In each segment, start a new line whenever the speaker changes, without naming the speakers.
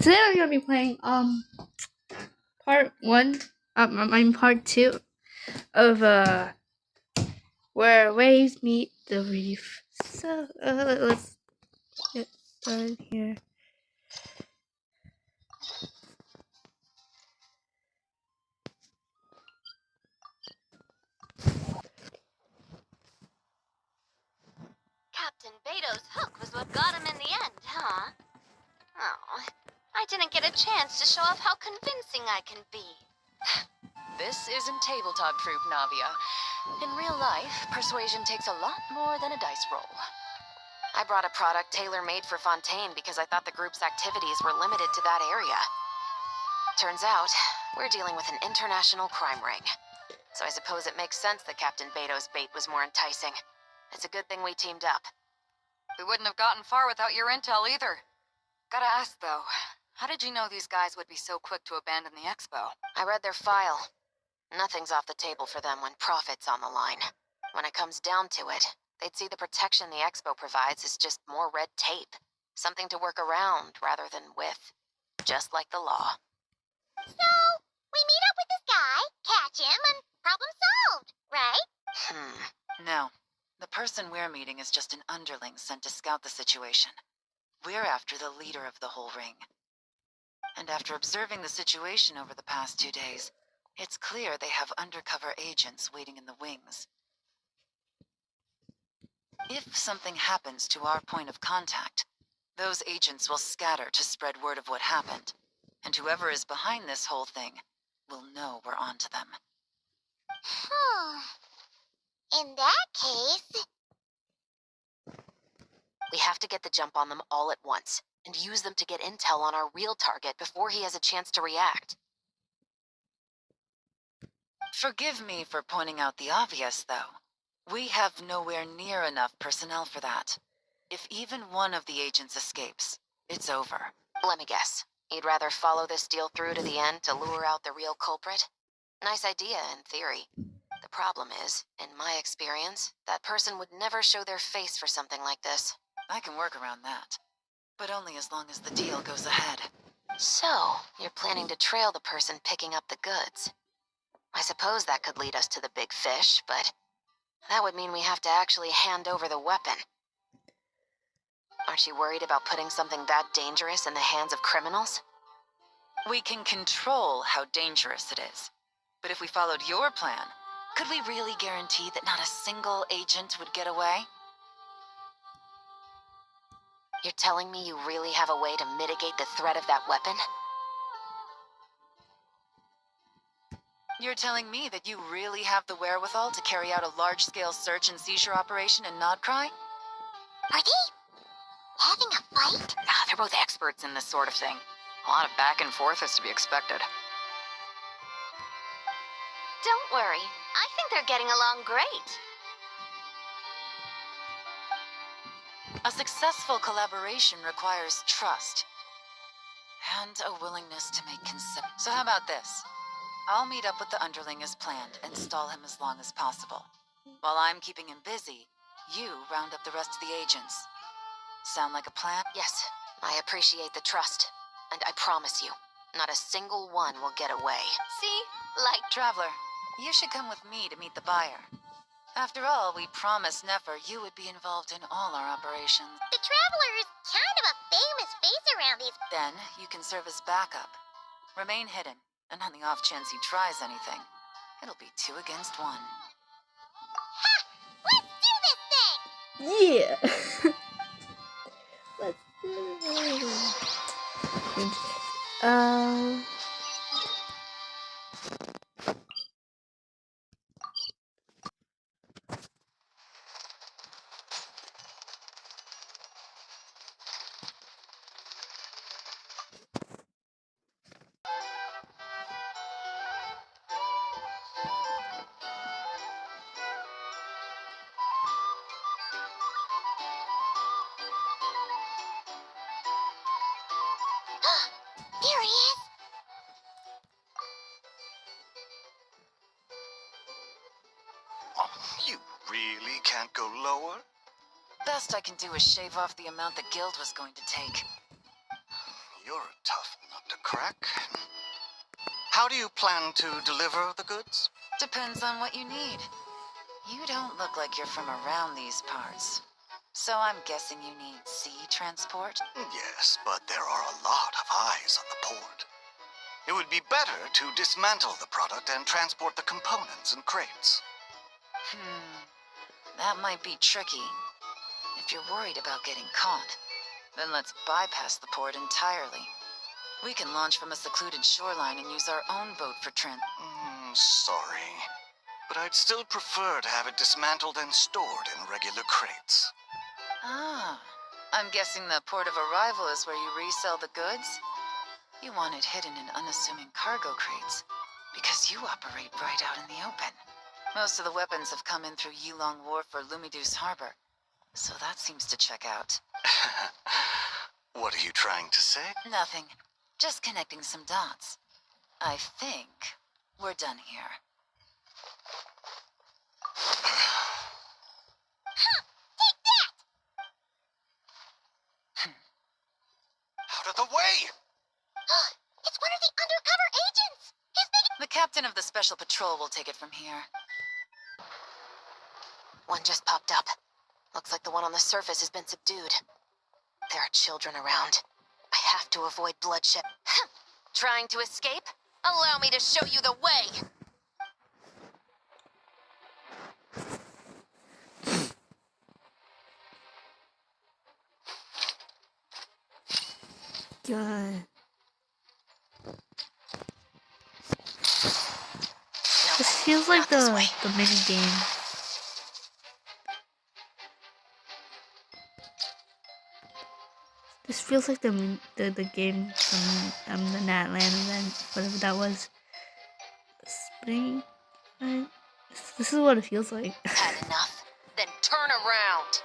Today I'm gonna be playing part one, part two of where waves meet the reef. So let's get started here.
Captain Beto's hook was what got him in the end, huh? Oh, I didn't get a chance to show off how convincing I can be.
This isn't tabletop troop, Navia. In real life, persuasion takes a lot more than a dice roll.
I brought a product tailor-made for Fontaine because I thought the group's activities were limited to that area. Turns out, we're dealing with an international crime ring. So I suppose it makes sense that Captain Beto's bait was more enticing. It's a good thing we teamed up.
We wouldn't have gotten far without your intel either. Gotta ask, though, how did you know these guys would be so quick to abandon the expo?
I read their file. Nothing's off the table for them when profit's on the line. When it comes down to it, they'd see the protection the expo provides as just more red tape. Something to work around rather than with. Just like the law.
So, we meet up with this guy, catch him, and problem solved, right?
No. The person we're meeting is just an underling sent to scout the situation. We're after the leader of the whole ring. And after observing the situation over the past 2 days, it's clear they have undercover agents waiting in the wings. If something happens to our point of contact, those agents will scatter to spread word of what happened, and whoever is behind this whole thing will know we're onto them.
In that case...
We have to get the jump on them all at once, and use them to get intel on our real target before he has a chance to react.
Forgive me for pointing out the obvious, though. We have nowhere near enough personnel for that. If even one of the agents escapes, it's over.
Let me guess. You'd rather follow this deal through to the end to lure out the real culprit? Nice idea, in theory. The problem is, in my experience, that person would never show their face for something like this.
I can work around that, but only as long as the deal goes ahead.
So, you're planning to trail the person picking up the goods. I suppose that could lead us to the big fish, but that would mean we have to actually hand over the weapon. Aren't you worried about putting something that dangerous in the hands of criminals?
We can control how dangerous it is. But if we followed your plan, could we really guarantee that not a single agent would get away?
You're telling me you really have a way to mitigate the threat of that weapon?
You're telling me that you really have the wherewithal to carry out a large-scale search and seizure operation in Nodcry?
Are they having a fight?
They're both experts in this sort of thing. A lot of back and forth is to be expected.
Don't worry. I think they're getting along great.
A successful collaboration requires trust. And a willingness to make concessions. So how about this? I'll meet up with the underling as planned and stall him as long as possible. While I'm keeping him busy, you round up the rest of the agents. Sound like a plan?
Yes, I appreciate the trust. And I promise you, not a single one will get away.
See? Like Traveler, you should come with me to meet the buyer. After all, we promised Nefer you would be involved in all our operations.
The Traveler is kind of a famous face around these...
Then you can serve as backup. Remain hidden, and on the off chance he tries anything, it'll be 2 against 1.
Ha! Let's do this thing!
Yeah. Let's do this.
There he is!
You really can't go lower?
Best I can do is shave off the amount the guild was going to take.
You're a tough nut to crack. How do you plan to deliver the goods?
Depends on what you need. You don't look like you're from around these parts. So I'm guessing you need sea transport?
Yes, but there are a lot of eyes on the port. It would be better to dismantle the product and transport the components in crates.
That might be tricky. If you're worried about getting caught, then let's bypass the port entirely. We can launch from a secluded shoreline and use our own boat for
Sorry, but I'd still prefer to have it dismantled and stored in regular crates.
I'm guessing the port of arrival is where you resell the goods? You want it hidden in unassuming cargo crates, because you operate right out in the open. Most of the weapons have come in through Yilong Wharf or Lumiduce Harbor, so that seems to check out.
What are you trying to say?
Nothing. Just connecting some dots. I think we're done here.
Take that!
Out of the way!
It's one of the undercover agents! He's making—
The captain of the Special Patrol will take it from here.
One just popped up. Looks like the one on the surface has been subdued. There are children around. I have to avoid bloodshed. Trying to escape? Allow me to show you the way!
God.
No,
This feels like
not this way.
the mini game. This feels like the game from the Natland event, whatever that was. Spring. Right? This is what it feels like.
Had enough? Then turn around!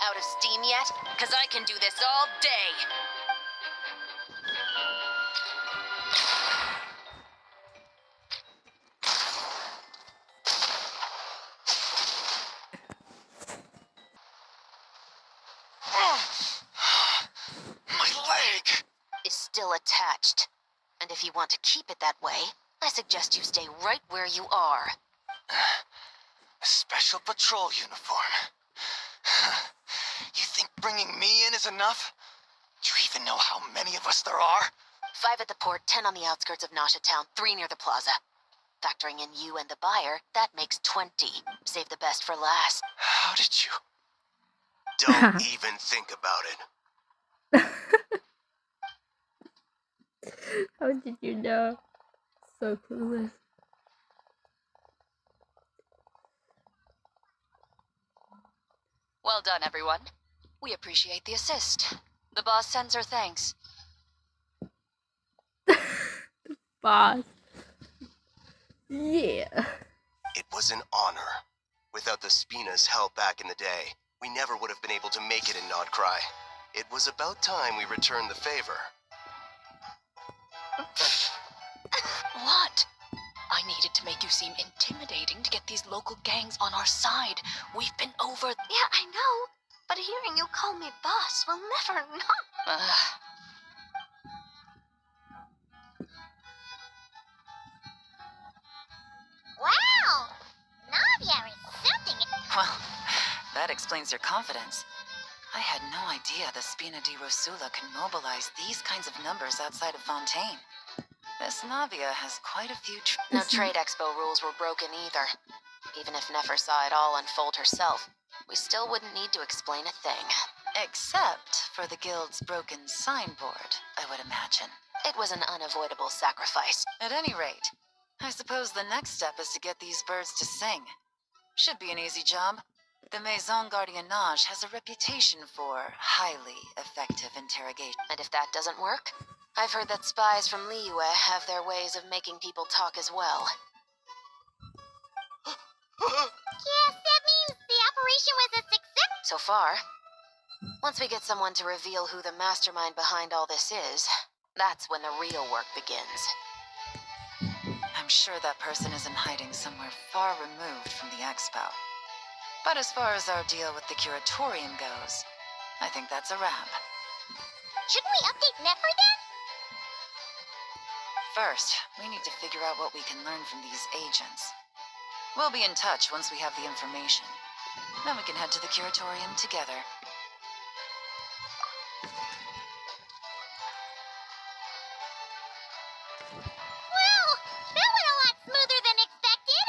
Out of steam yet? 'Cause I can do this all day!
My leg!
Is still attached. And if you want to keep it that way, I suggest you stay right where you are.
A special patrol uniform. You think bringing me in is enough? Do you even know how many of us there are?
5 at the port, 10 on the outskirts of Nasha Town, 3 near the plaza. Factoring in you and the buyer, that makes 20. Save the best for last.
How did you? Don't even think about it.
How did you know? So clueless.
Well done, everyone. We appreciate the assist. The boss sends her thanks.
Boss. Yeah.
It was an honor. Without the Spinas held back in the day, we never would have been able to make it in Nodcry. It was about time we returned the favor.
What? I needed to make you seem intimidating to get these local gangs on our side. We've been over...
Yeah, I know. But hearing you call me boss will never not... Wow! Navia is something...
Well, that explains your confidence. I had no idea the Spina di Rosula can mobilize these kinds of numbers outside of Fontaine. This Navia has quite a few
No trade expo rules were broken either. Even if Nefer saw it all unfold herself, we still wouldn't need to explain a thing.
except for the guild's broken signboard, I would imagine.
It was an unavoidable sacrifice.
At any rate, I suppose the next step is to get these birds to sing. Should be an easy job. The Maison Gardiennage has a reputation for highly effective interrogation.
And if that doesn't work, I've heard that spies from Liyue have their ways of making people talk as well.
Yes, that means the operation was a success.
So far. Once we get someone to reveal who the mastermind behind all this is, that's when the real work begins.
I'm I'm sure that person is in hiding somewhere far removed from the expo. But as far as our deal with the Curatorium goes, I think that's a wrap.
Shouldn't we update Nefer then?
First, we need to figure out what we can learn from these agents. We'll be in touch once we have the information. Then we can head to the Curatorium together.
Well, that went a lot smoother than expected.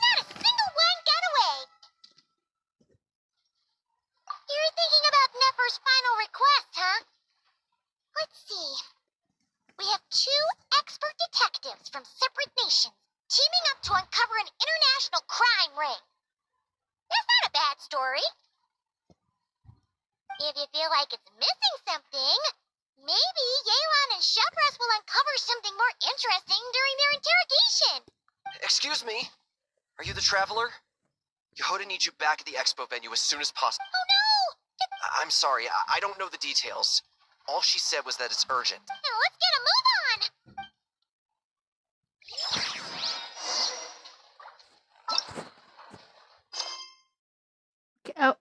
Not a single one got away. You're thinking about Nefer's final request, huh? Let's see. We have two expert detectives from separate nations teaming up to uncover an international crime ring. That's not a bad story. If you feel like it's missing something, maybe Yelan and Shepras will uncover something more interesting during their interrogation.
Excuse me? Are you the traveler? Yehoda needs you back at the expo venue as soon as possible.
Oh no!
I'm sorry, I don't know the details. All she said was that it's urgent.
Now let's get a move on!
Get out.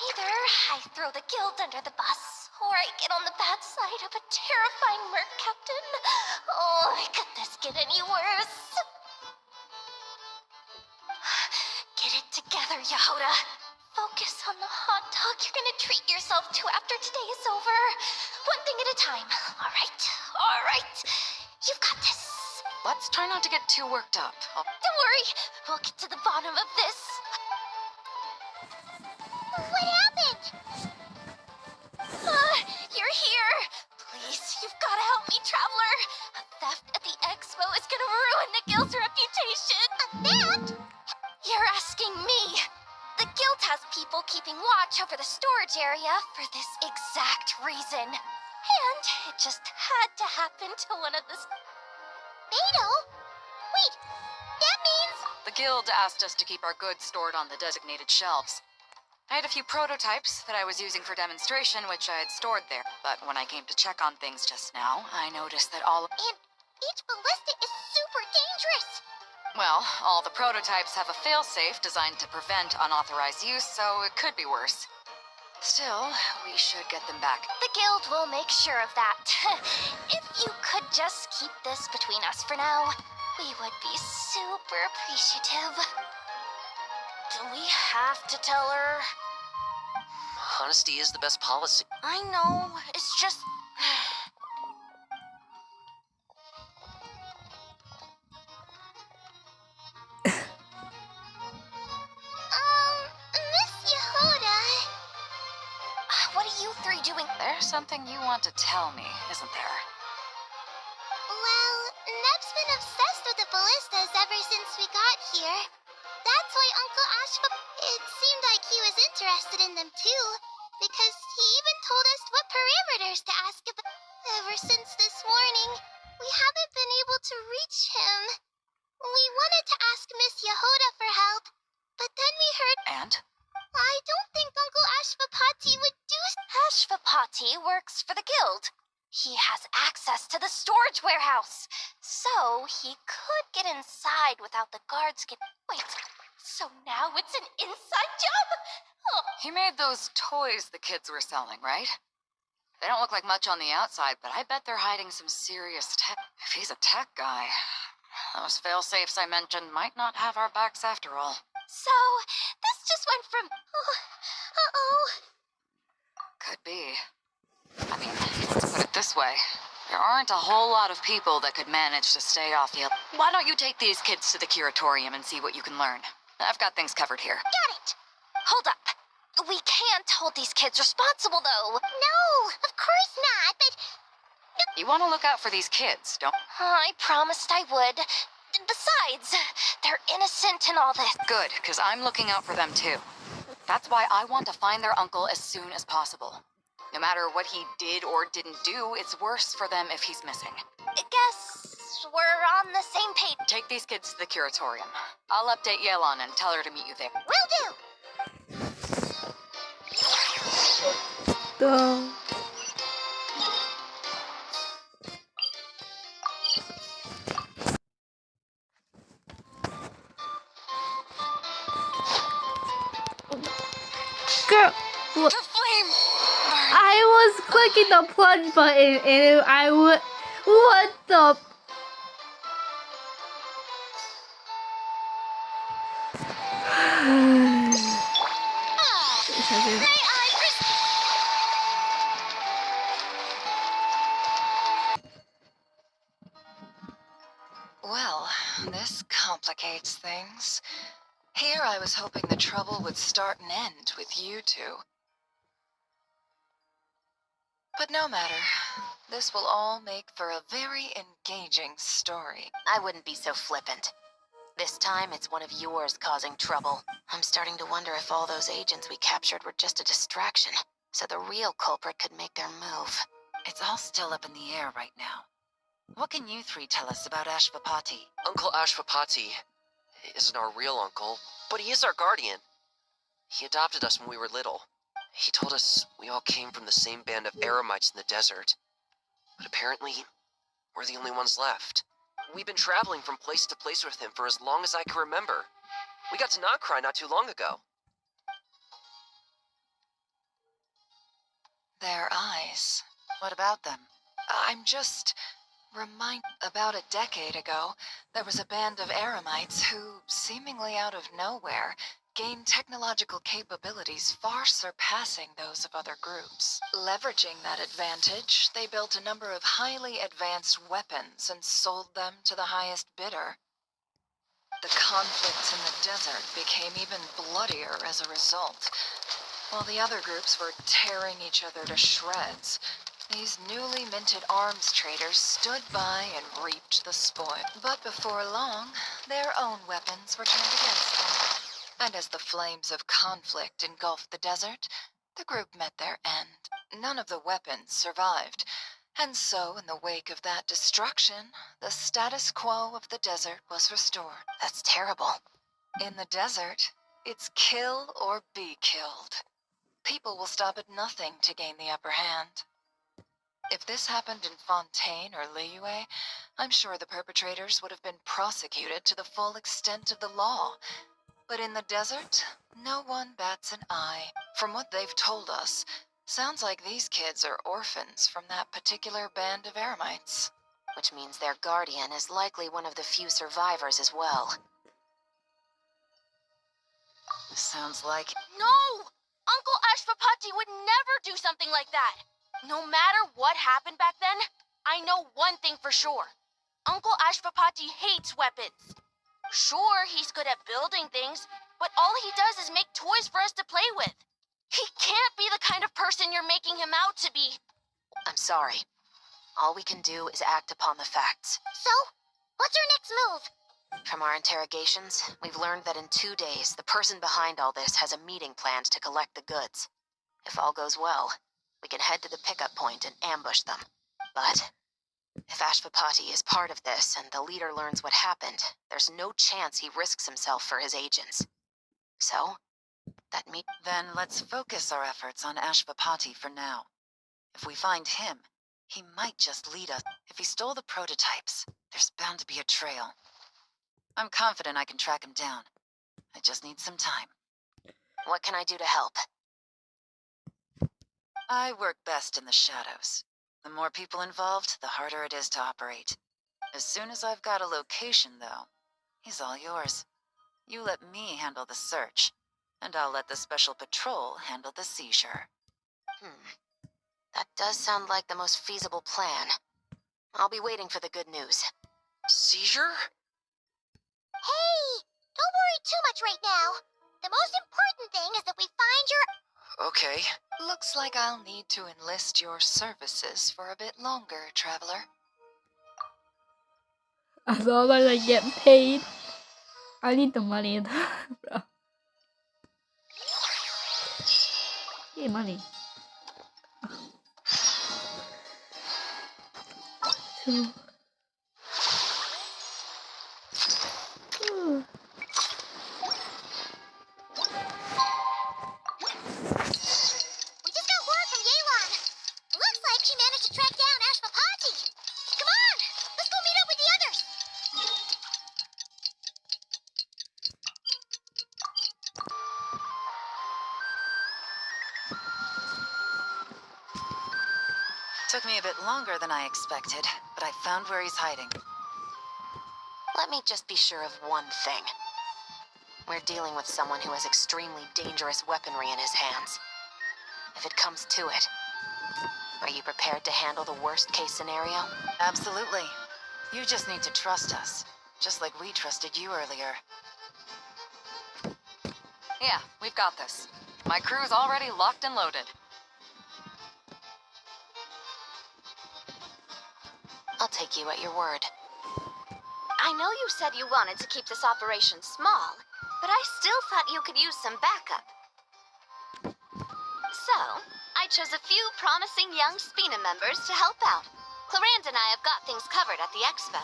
Either I throw the guild under the bus, or I get on the bad side of a terrifying merc captain. Oh, could this get any worse? Get it together, Yehoda. Focus on the hot dog you're gonna treat yourself to after today is over. One thing at a time. All right. You've got this.
Let's try not to get too worked up.
Don't worry, we'll get to the bottom of this. What happened? You're here. Please, you've got to help me, Traveler. A theft at the expo is gonna ruin the guild's reputation. A theft? You're asking me. The guild has people keeping watch over the storage area for this exact reason. And it just had to happen to one of the... Beto? Wait, that means...
The guild asked us to keep our goods stored on the designated shelves. I had a few prototypes that I was using for demonstration, which I had stored there. But when I came to check on things just now, I noticed that
And each ballista is super dangerous.
well, all the prototypes have a failsafe designed to prevent unauthorized use, so it could be worse. Still, we should get them back.
The guild will make sure of that. If you could just keep this between us for now, we would be super appreciative. Do we have to tell her?
Honesty is the best policy.
I know, it's just... Miss Yehoda... What are you three doing?
There's something you want to tell me, isn't there?
Well, Neb's been obsessed with the ballistas ever since we got here. That's why Uncle Ashfa... It seemed like he was interested in them too, because he even told us what parameters to ask about. Ever since this morning, we haven't been able to reach him. We wanted to ask Miss Yehoda for help, but then we heard...
And?
I don't think Uncle Ashfapati would do... Ashfapati works for the guild. He has access to the storage warehouse, so he could get inside without the guards get... Wait, so now it's an inside job? Oh.
He made those toys the kids were selling, right? They don't look like much on the outside, but I bet they're hiding some serious tech. If he's a tech guy, those fail-safes I mentioned might not have our backs after all.
So, this just went from... Uh-oh.
Could be. I mean, let's put it this way. There aren't a whole lot of people that could manage to stay off the... Why don't you take these kids to the Curatorium and see what you can learn? I've got things covered here.
Got it. Hold up. We can't hold these kids responsible, though. No, of course not, but...
You want to look out for these kids, don't...
I promised I would. Besides, they're innocent in all this.
Good, because I'm looking out for them too. That's why I want to find their uncle as soon as possible. No matter what he did or didn't do, it's worse for them if he's missing.
I guess we're on the same page.
Take these kids to the Curatorium.
I'll update Yelan and tell her to meet you there.
Will do!
Duh. Girl, what?
The flame! Burn.
I was clicking the plunge button and I would. What the?
Well, this complicates things. Here I was hoping the trouble would start and end with you two. But no matter. This will all make for a very engaging story.
I wouldn't be so flippant. This time, it's one of yours causing trouble. I'm starting to wonder if all those agents we captured were just a distraction, so the real culprit could make their move.
It's all still up in the air right now. What can you three tell us about Ashvapati?
Uncle Ashvapati isn't our real uncle, but he is our guardian. He adopted us when we were little. He told us we all came from the same band of Eremites in the desert. But apparently, we're the only ones left. We've been traveling from place to place with him for as long as I can remember. We got to Notcry not too long ago.
Their eyes. What about them? I'm just about a decade ago, there was a band of Eremites who, seemingly out of nowhere, gained technological capabilities far surpassing those of other groups. Leveraging that advantage, they built a number of highly advanced weapons and sold them to the highest bidder. The conflicts in the desert became even bloodier as a result. While the other groups were tearing each other to shreds, these newly minted arms traders stood by and reaped the spoil. But before long, their own weapons were turned against them. And as the flames of conflict engulfed the desert, the group met their end. None of the weapons survived. And so, in the wake of that destruction, the status quo of the desert was restored.
That's terrible.
In the desert, it's kill or be killed. People will stop at nothing to gain the upper hand. If this happened in Fontaine or Liyue, I'm sure the perpetrators would have been prosecuted to the full extent of the law. But in the desert, no one bats an eye. From what they've told us, sounds like these kids are orphans from that particular band of Eremites.
Which means their guardian is likely one of the few survivors as well.
Sounds like...
No! Uncle Ashvapati would never do something like that! No matter what happened back then, I know one thing for sure. Uncle Ashvapati hates weapons. Sure, he's good at building things, but all he does is make toys for us to play with. He can't be the kind of person you're making him out to be.
I'm sorry. All we can do is act upon the facts.
So, what's our next move?
From our interrogations, we've learned that in 2 days, the person behind all this has a meeting planned to collect the goods. If all goes well, we can head to the pickup point and ambush them. But if Ashvapati is part of this and the leader learns what happened, there's no chance he risks himself for his agents. So,
Then let's focus our efforts on Ashvapati for now. If we find him, he might just lead us. If he stole the prototypes, there's bound to be a trail. I'm confident I can track him down. I just need some time.
What can I do to help?
I work best in the shadows. The more people involved, the harder it is to operate. As soon as I've got a location, though, he's all yours. You let me handle the search, and I'll let the special patrol handle the seizure.
That does sound like the most feasible plan. I'll be waiting for the good news.
Seizure?
Hey, don't worry too much right now. The most important thing is that we find your...
Okay.
Looks like I'll need to enlist your services for a bit longer, traveler.
As long as I get paid, I need the money, bro. Hey, money. So.
Took me a bit longer than I expected, but I found where he's hiding.
Let me just be sure of one thing. We're dealing with someone who has extremely dangerous weaponry in his hands. If it comes to it, are you prepared to handle the worst-case scenario?
Absolutely. You just need to trust us, just like we trusted you earlier.
Yeah, we've got this. My crew's already locked and loaded.
I'll take you at your word.
I know you said you wanted to keep this operation small, but I still thought you could use some backup. So, I chose a few promising young Spina members to help out. Clarand and I have got things covered at the expo.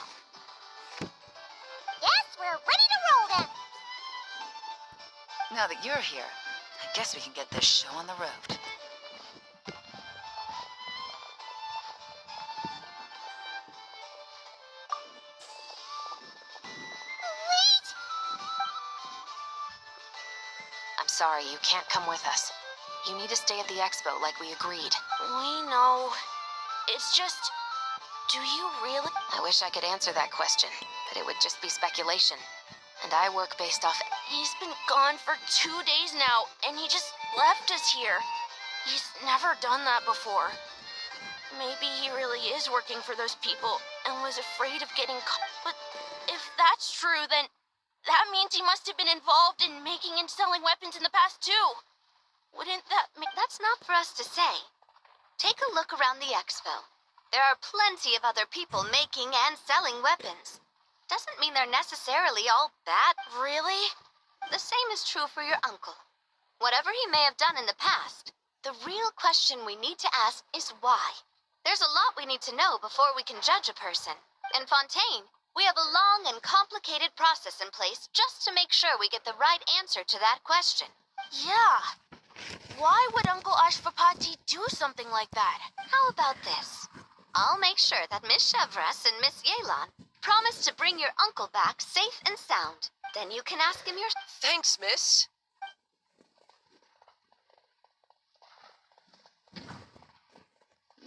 Yes, we're ready to roll then!
Now that you're here, I guess we can get this show on the road.
Wait!
I'm sorry, you can't come with us. You need to stay at the expo like we agreed.
We know. It's just. Do you really?
I wish I could answer that question, but it would just be speculation. And I work based off...
He's been gone for 2 days now, and he just left us here. He's never done that before. Maybe he really is working for those people and was afraid of getting caught. But if that's true, then that means he must have been involved in making and selling weapons in the past too. Wouldn't that make...
That's not for us to say. Take a look around the expo. There are plenty of other people making and selling weapons. Doesn't mean they're necessarily all bad.
Really?
The same is true for your uncle. Whatever he may have done in the past, the real question we need to ask is why. There's a lot we need to know before we can judge a person. In Fontaine, we have a long and complicated process in place just to make sure we get the right answer to that question.
Yeah. Why would Uncle Ashfapati do something like that?
How about this? I'll make sure that Miss Chevras and Miss Yelan promise to bring your uncle back safe and sound. Then you can ask him your...
Thanks, miss.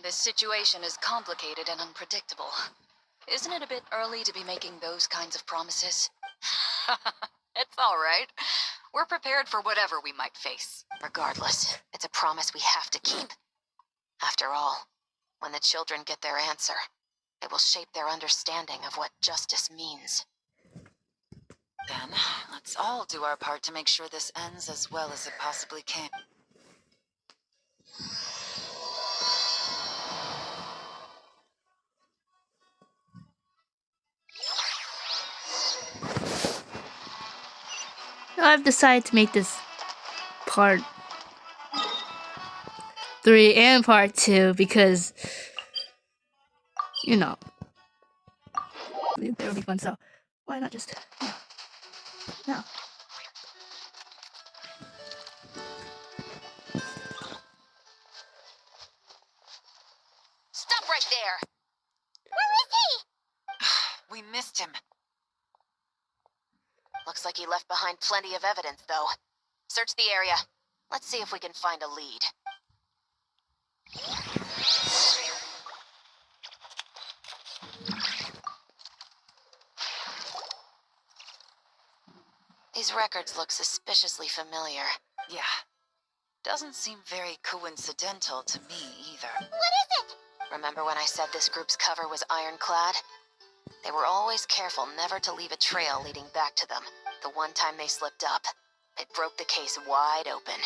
This situation is complicated and unpredictable. Isn't it a bit early to be making those kinds of promises? It's all right. We're prepared for whatever we might face.
Regardless, it's a promise we have to keep. After all, when the children get their answer, it will shape their understanding of what justice means.
Then, let's all do our part to make sure this ends as well as it possibly can.
I've decided to make this part 3 and part 2 because, you know, it would be fun. So why not just no?
Stop right there!
Where is he?
We missed him.
Looks like he left behind plenty of evidence, though. Search the area. Let's see if we can find a lead. These records look suspiciously familiar.
Yeah. Doesn't seem very coincidental to me either.
What is it?
Remember when I said this group's cover was ironclad? They were always careful never to leave a trail leading back to them. The one time they slipped up, it broke the case wide open.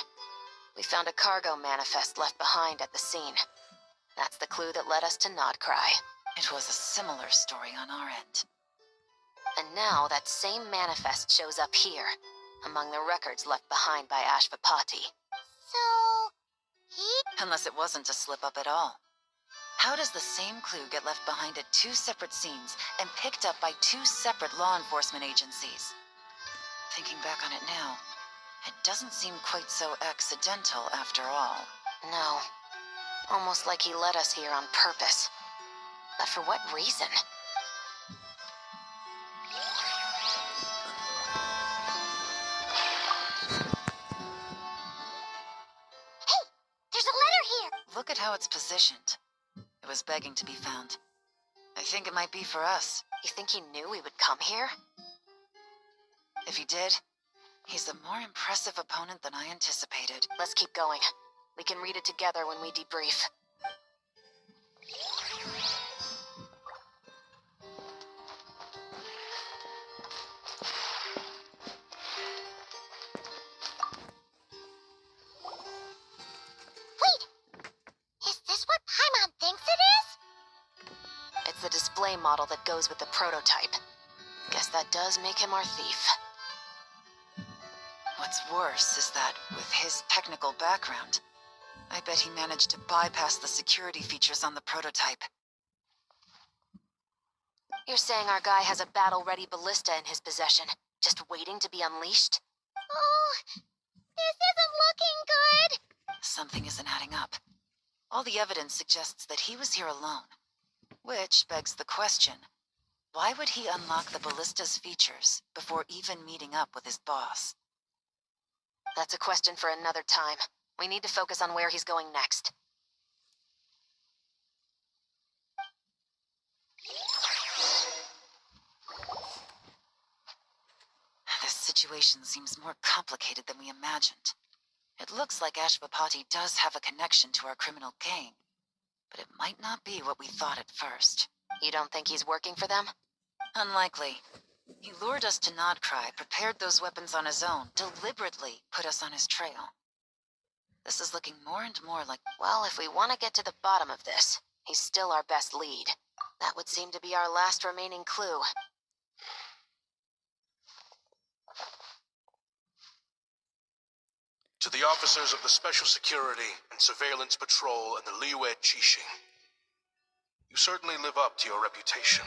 We found a cargo manifest left behind at the scene. That's the clue that led us to Nodcry.
It was a similar story on our end.
And now that same manifest shows up here, among the records left behind by Ashvapati.
So... he...
Unless it wasn't a slip-up at all. How does the same clue get left behind at 2 separate scenes and picked up by 2 separate law enforcement agencies? Thinking back on it now, it doesn't seem quite so accidental after all.
No. Almost like he led us here on purpose. But for what reason?
Hey! There's a letter here!
Look at how it's positioned. It was begging to be found. I think it might be for us.
You think he knew we would come here?
If he did, he's a more impressive opponent than I anticipated.
Let's keep going. We can read it together when we debrief.
Wait! Is this what Paimon thinks it is?
It's the display model that goes with the prototype. Guess that does make him our thief.
What's worse is that, with his technical background, I bet he managed to bypass the security features on the prototype.
You're saying our guy has a battle-ready ballista in his possession, just waiting to be unleashed?
Oh, this isn't looking good.
Something isn't adding up. All the evidence suggests that he was here alone. Which begs the question, why would he unlock the ballista's features before even meeting up with his boss?
That's a question for another time. We need to focus on where he's going next.
This situation seems more complicated than we imagined. It looks like Ashwapati does have a connection to our criminal gang, but it might not be what we thought at first.
You don't think he's working for them?
Unlikely. He lured us to Nodcry, prepared those weapons on his own, deliberately put us on his trail. This is looking more and more like...
Well, if we want to get to the bottom of this, he's still our best lead. That would seem to be our last remaining clue.
To the officers of the Special Security and Surveillance Patrol and the Liyue Qixing, you certainly live up to your reputation.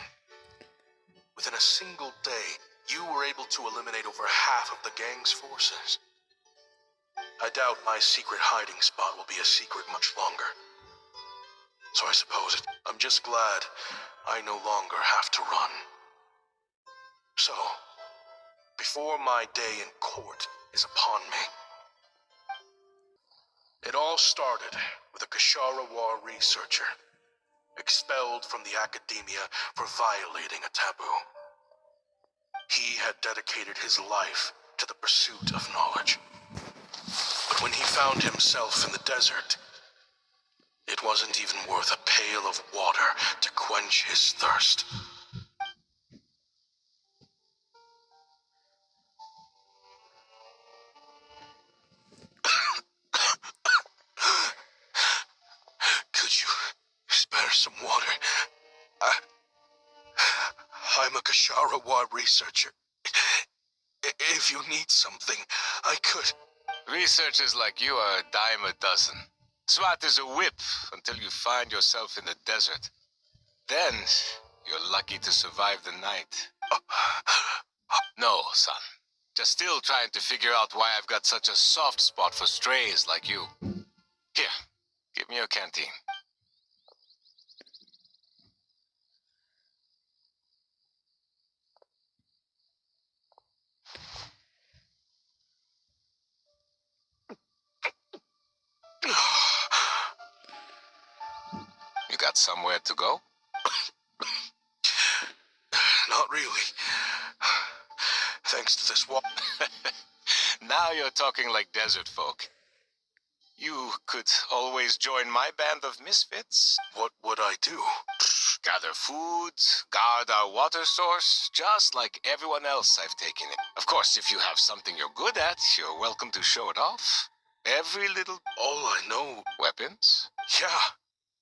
Within a single day, you were able to eliminate over half of the gang's forces. I doubt my secret hiding spot will be a secret much longer. So I suppose I'm just glad I no longer have to run. So, before my day in court is upon me, it all started with a Kashara War researcher, expelled from the academia for violating a taboo. He had dedicated his life to the pursuit of knowledge. But when he found himself in the desert, it wasn't even worth a pail of water to quench his thirst. Could you spare some water? I'm a Kashara researcher. If you need something, I could.
Researchers like you are a dime a dozen. Smart as a whip until you find yourself in the desert. Then, you're lucky to survive the night. No, son. Just still trying to figure out why I've got such a soft spot for strays like you. Here, give me your canteen. You got somewhere to go?
Not really. Thanks to this walk.
Now you're talking like desert folk. You could always join my band of misfits.
What would I do?
Gather food, guard our water source, just like everyone else I've taken in. Of course, if you have something you're good at, you're welcome to show it off. Every little...
All I know...
Weapons?
Yeah.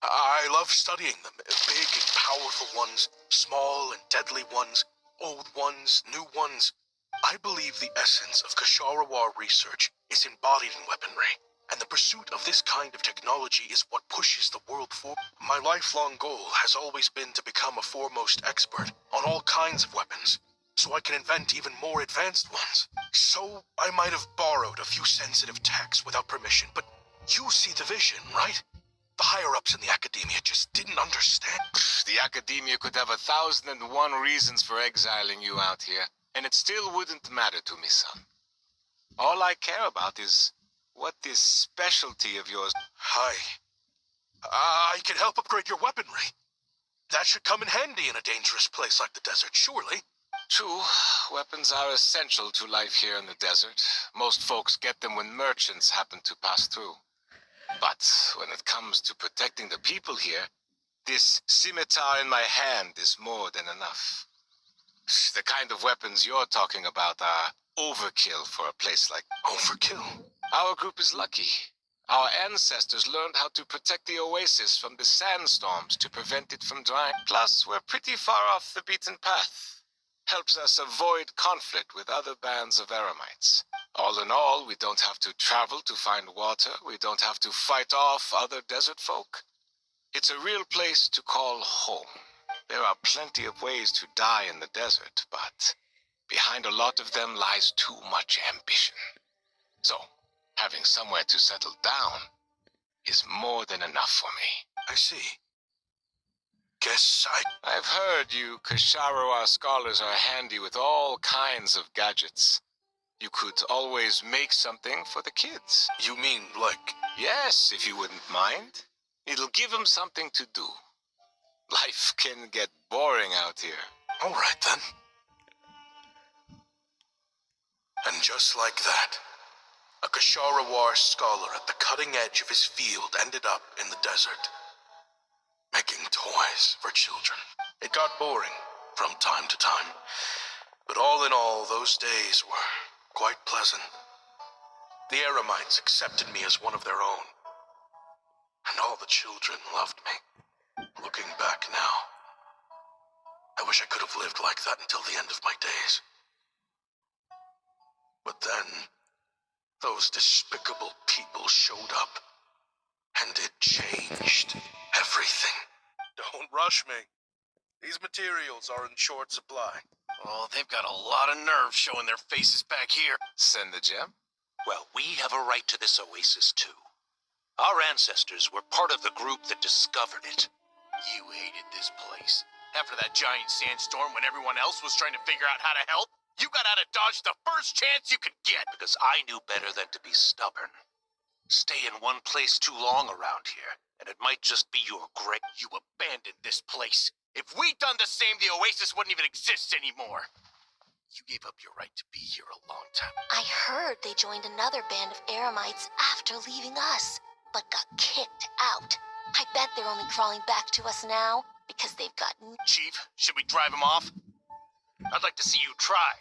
I love studying them. Big and powerful ones, small and deadly ones, old ones, new ones. I believe the essence of Kashara research is embodied in weaponry, and the pursuit of this kind of technology is what pushes the world forward. My lifelong goal has always been to become a foremost expert on all kinds of weapons, so I can invent even more advanced ones. So I might have borrowed a few sensitive techs without permission, but you see the vision, right? The higher-ups in the academia just didn't understand.
The academia could have 1,001 reasons for exiling you out here, and it still wouldn't matter to me, son. All I care about is what this specialty of yours...
Hi. I can help upgrade your weaponry. That should come in handy in a dangerous place like the desert, surely.
True, weapons are essential to life here in the desert. Most folks get them when merchants happen to pass through. But when it comes to protecting the people here, this scimitar in my hand is more than enough. The kind of weapons you're talking about are overkill for a place like...
Overkill?
Our group is lucky. Our ancestors learned how to protect the oasis from the sandstorms to prevent it from drying. Plus, we're pretty far off the beaten path. Helps us avoid conflict with other bands of Eremites. All in all, we don't have to travel to find water. We don't have to fight off other desert folk. It's a real place to call home. There are plenty of ways to die in the desert, but behind a lot of them lies too much ambition. So, having somewhere to settle down is more than enough for me.
I see. Guess
I've heard you Kasharowa scholars are handy with all kinds of gadgets. You could always make something for the kids.
You mean, like...
Yes, if you wouldn't mind. It'll give them something to do. Life can get boring out here.
All right, then. And just like that, a Kasharawar scholar at the cutting edge of his field ended up in the desert, making toys for children. It got boring from time to time, but all in all, those days were quite pleasant. The Eremites accepted me as one of their own, and all the children loved me. Looking back now, I wish I could have lived like that until the end of my days. But then, those despicable people showed up, and it changed everything. Don't rush me. These materials are in short supply.
Oh, they've got a lot of nerve showing their faces back here.
Send the gem?
Well, we have a right to this oasis, too. Our ancestors were part of the group that discovered it.
You hated this place. After that giant sandstorm when everyone else was trying to figure out how to help, you got out of Dodge the first chance you could get.
Because I knew better than to be stubborn. Stay in one place too long around here, and it might just be your great...
You abandoned this place. If we'd done the same, the oasis wouldn't even exist anymore. You gave up your right to be here a long time.
I heard they joined another band of Eremites after leaving us, but got kicked out. I bet they're only crawling back to us now because they've gotten...
Chief, should we drive them off? I'd like to see you try.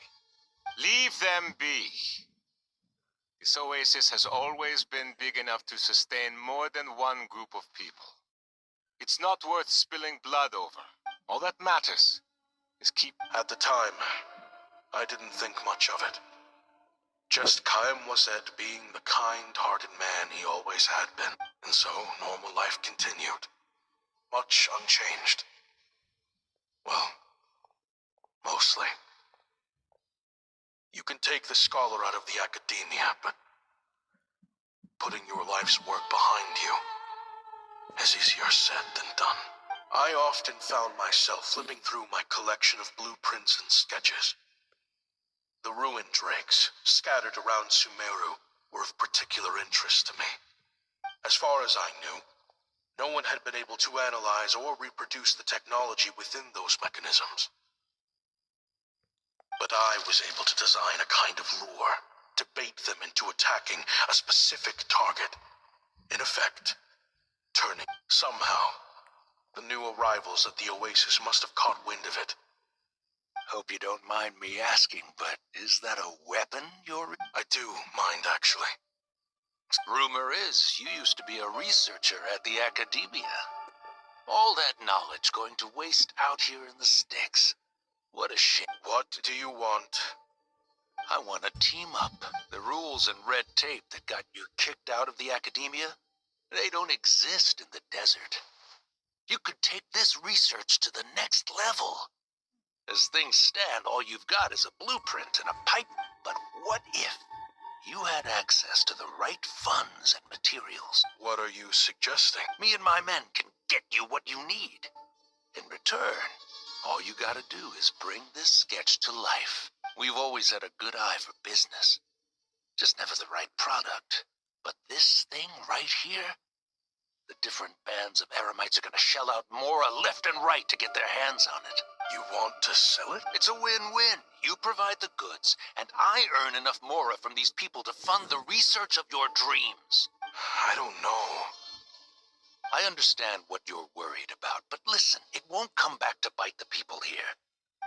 Leave them be. This oasis has always been big enough to sustain more than one group of people. It's not worth spilling blood over. All that matters is keep...
At the time, I didn't think much of it. Just Chaim Waset being the kind-hearted man he always had been. And so, normal life continued. Much unchanged. Well, mostly. You can take the scholar out of the academia, but putting your life's work behind you is easier said than done. I often found myself flipping through my collection of blueprints and sketches. The ruined drakes, scattered around Sumeru, were of particular interest to me. As far as I knew, no one had been able to analyze or reproduce the technology within those mechanisms. But I was able to design a kind of lure to bait them into attacking a specific target. In effect, turning. Somehow, the new arrivals at the oasis must have caught wind of it.
Hope you don't mind me asking, but is that a weapon you're...
I do mind, actually.
Rumor is you used to be a researcher at the academia. All that knowledge going to waste out here in the sticks. What a shame.
What do you want?
I want to team up. The rules and red tape that got you kicked out of the academia, they don't exist in the desert. You could take this research to the next level. As things stand, all you've got is a blueprint and a pipe. But what if you had access to the right funds and materials?
What are you suggesting?
Me and my men can get you what you need. In return, all you gotta do is bring this sketch to life. We've always had a good eye for business. Just never the right product. But this thing right here, The different bands of Eremites are gonna shell out Mora left and right to get their hands on it.
You want to sell it?
It's a win-win. You provide the goods, and I earn enough Mora from these people to fund the research of your dreams.
I don't know.
I understand what you're worried about, but listen, it won't come back to bite the people here.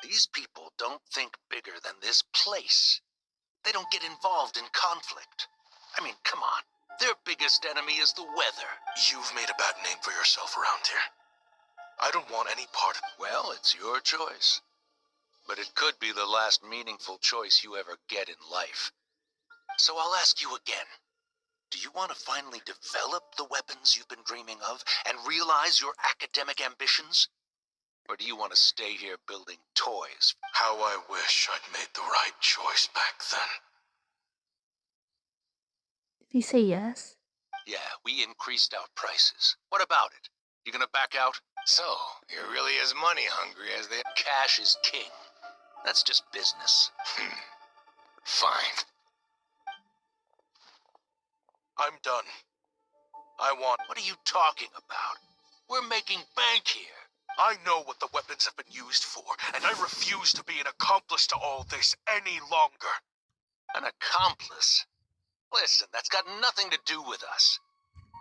These people don't think bigger than this place. They don't get involved in conflict. I mean, come on. Their biggest enemy is the weather.
You've made a bad name for yourself around here. I don't want any part of it.
Well, it's your choice. But it could be the last meaningful choice you ever get in life. So I'll ask you again. Do you want to finally develop the weapons you've been dreaming of and realize your academic ambitions? Or do you want to stay here building toys?
How I wish I'd made the right choice back then.
Did he say yes?
Yeah, we increased our prices. What about it? You gonna back out?
So, you're really as money hungry as they...
Cash is king. That's just business.
Fine.
I'm done. I want...
What are you talking about? We're making bank here.
I know what the weapons have been used for, and I refuse to be an accomplice to all this any longer.
An accomplice? Listen, that's got nothing to do with us.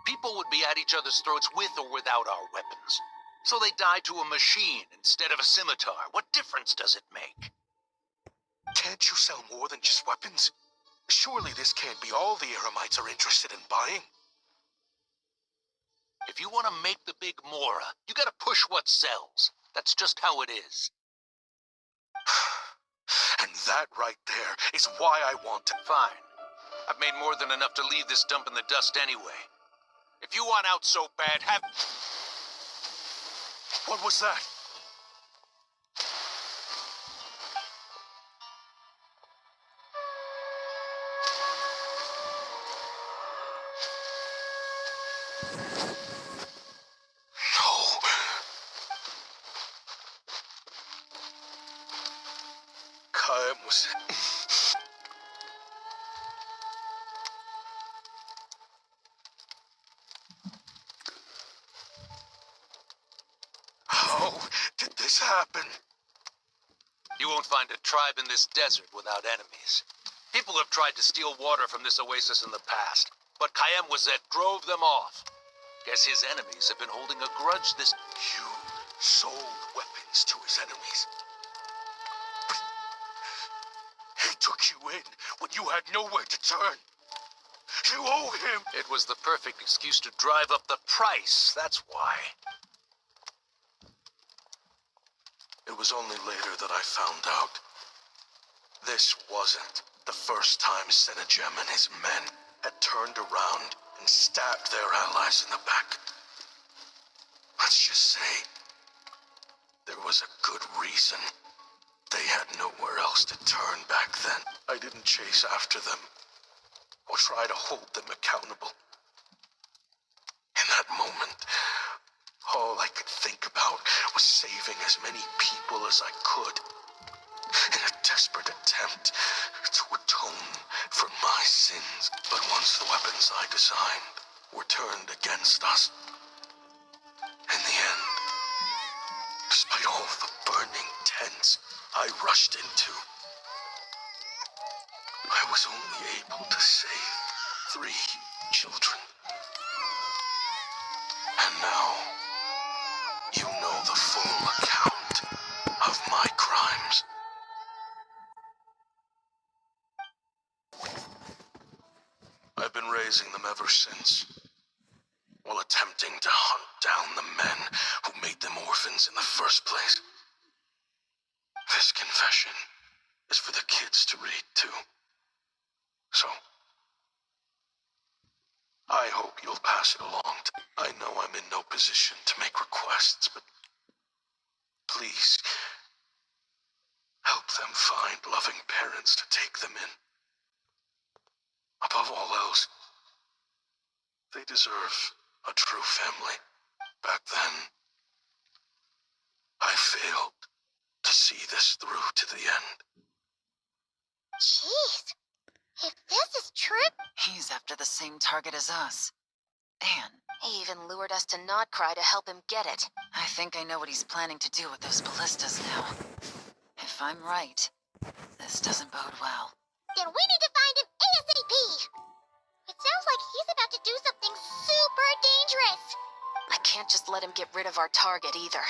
People would be at each other's throats with or without our weapons. So they die to a machine instead of a scimitar. What difference does it make?
Can't you sell more than just weapons? Surely this can't be all the Eremites are interested in buying.
If you want to make the big Mora, you gotta push what sells. That's just how it is.
And that right there is why I want to...
Fine. I've made more than enough to leave this dump in the dust anyway. If you want out so bad, have...
What was that? No. Kaem was... How did this happen?
You won't find a tribe in this desert without enemies. People have tried to steal water from this oasis in the past, but Kaem Wazet drove them off. Guess his enemies have been holding a grudge this...
You sold weapons to his enemies. He took you in when you had nowhere to turn. You owe him.
It was the perfect excuse to drive up the price, that's why.
It was only later that I found out. This wasn't the first time Senejem and his men had turned around and stabbed their allies in the back. Let's just say, there was a good reason. They had nowhere else to turn back then. I didn't chase after them, or try to hold them accountable. In that moment, all I could think about was saving as many people as I could, in a desperate attempt to atone for my sins. But once the weapons I designed were turned against us, in the end, despite all the burning tents I rushed into, I was only able to save 3 children. And now, you know the full account of my crimes. I've been raising them ever since, while attempting to hunt down the men who made them orphans in the first place. This confession is for the kids to read too. So, I hope you'll pass it along. I know I'm in no position to make requests, but please help them find loving parents to take them in. Above all else, they deserve a true family. Back then, I failed to see this through to the end.
Jeez. If this is true...
He's after the same target as us. And
He even lured us to Notcry to help him get it.
I think I know what he's planning to do with those ballistas now. If I'm right, this doesn't bode well.
Then we need to find him ASAP! It sounds like he's about to do something super dangerous.
I can't just let him get rid of our target either.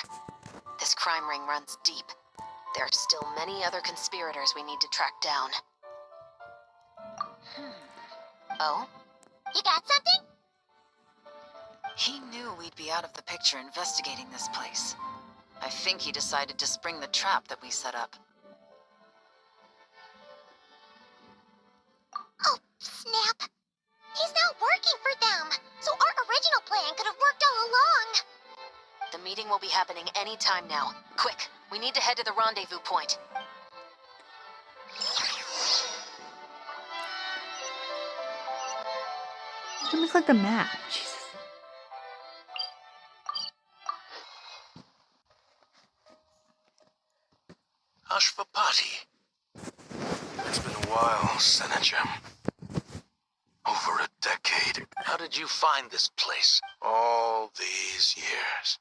This crime ring runs deep. There are still many other conspirators we need to track down. Oh?
You got something?
He knew we'd be out of the picture investigating this place. I think he decided to spring the trap that we set up.
Oh, snap. He's not working for them, so our original plan could have worked all along.
The meeting will be happening any time now. Quick, we need to head to the rendezvous point.
Let me click the map. Jesus.
Ashvapati. It's been a while, Senegem. Over a decade. How did you find this place? All these years.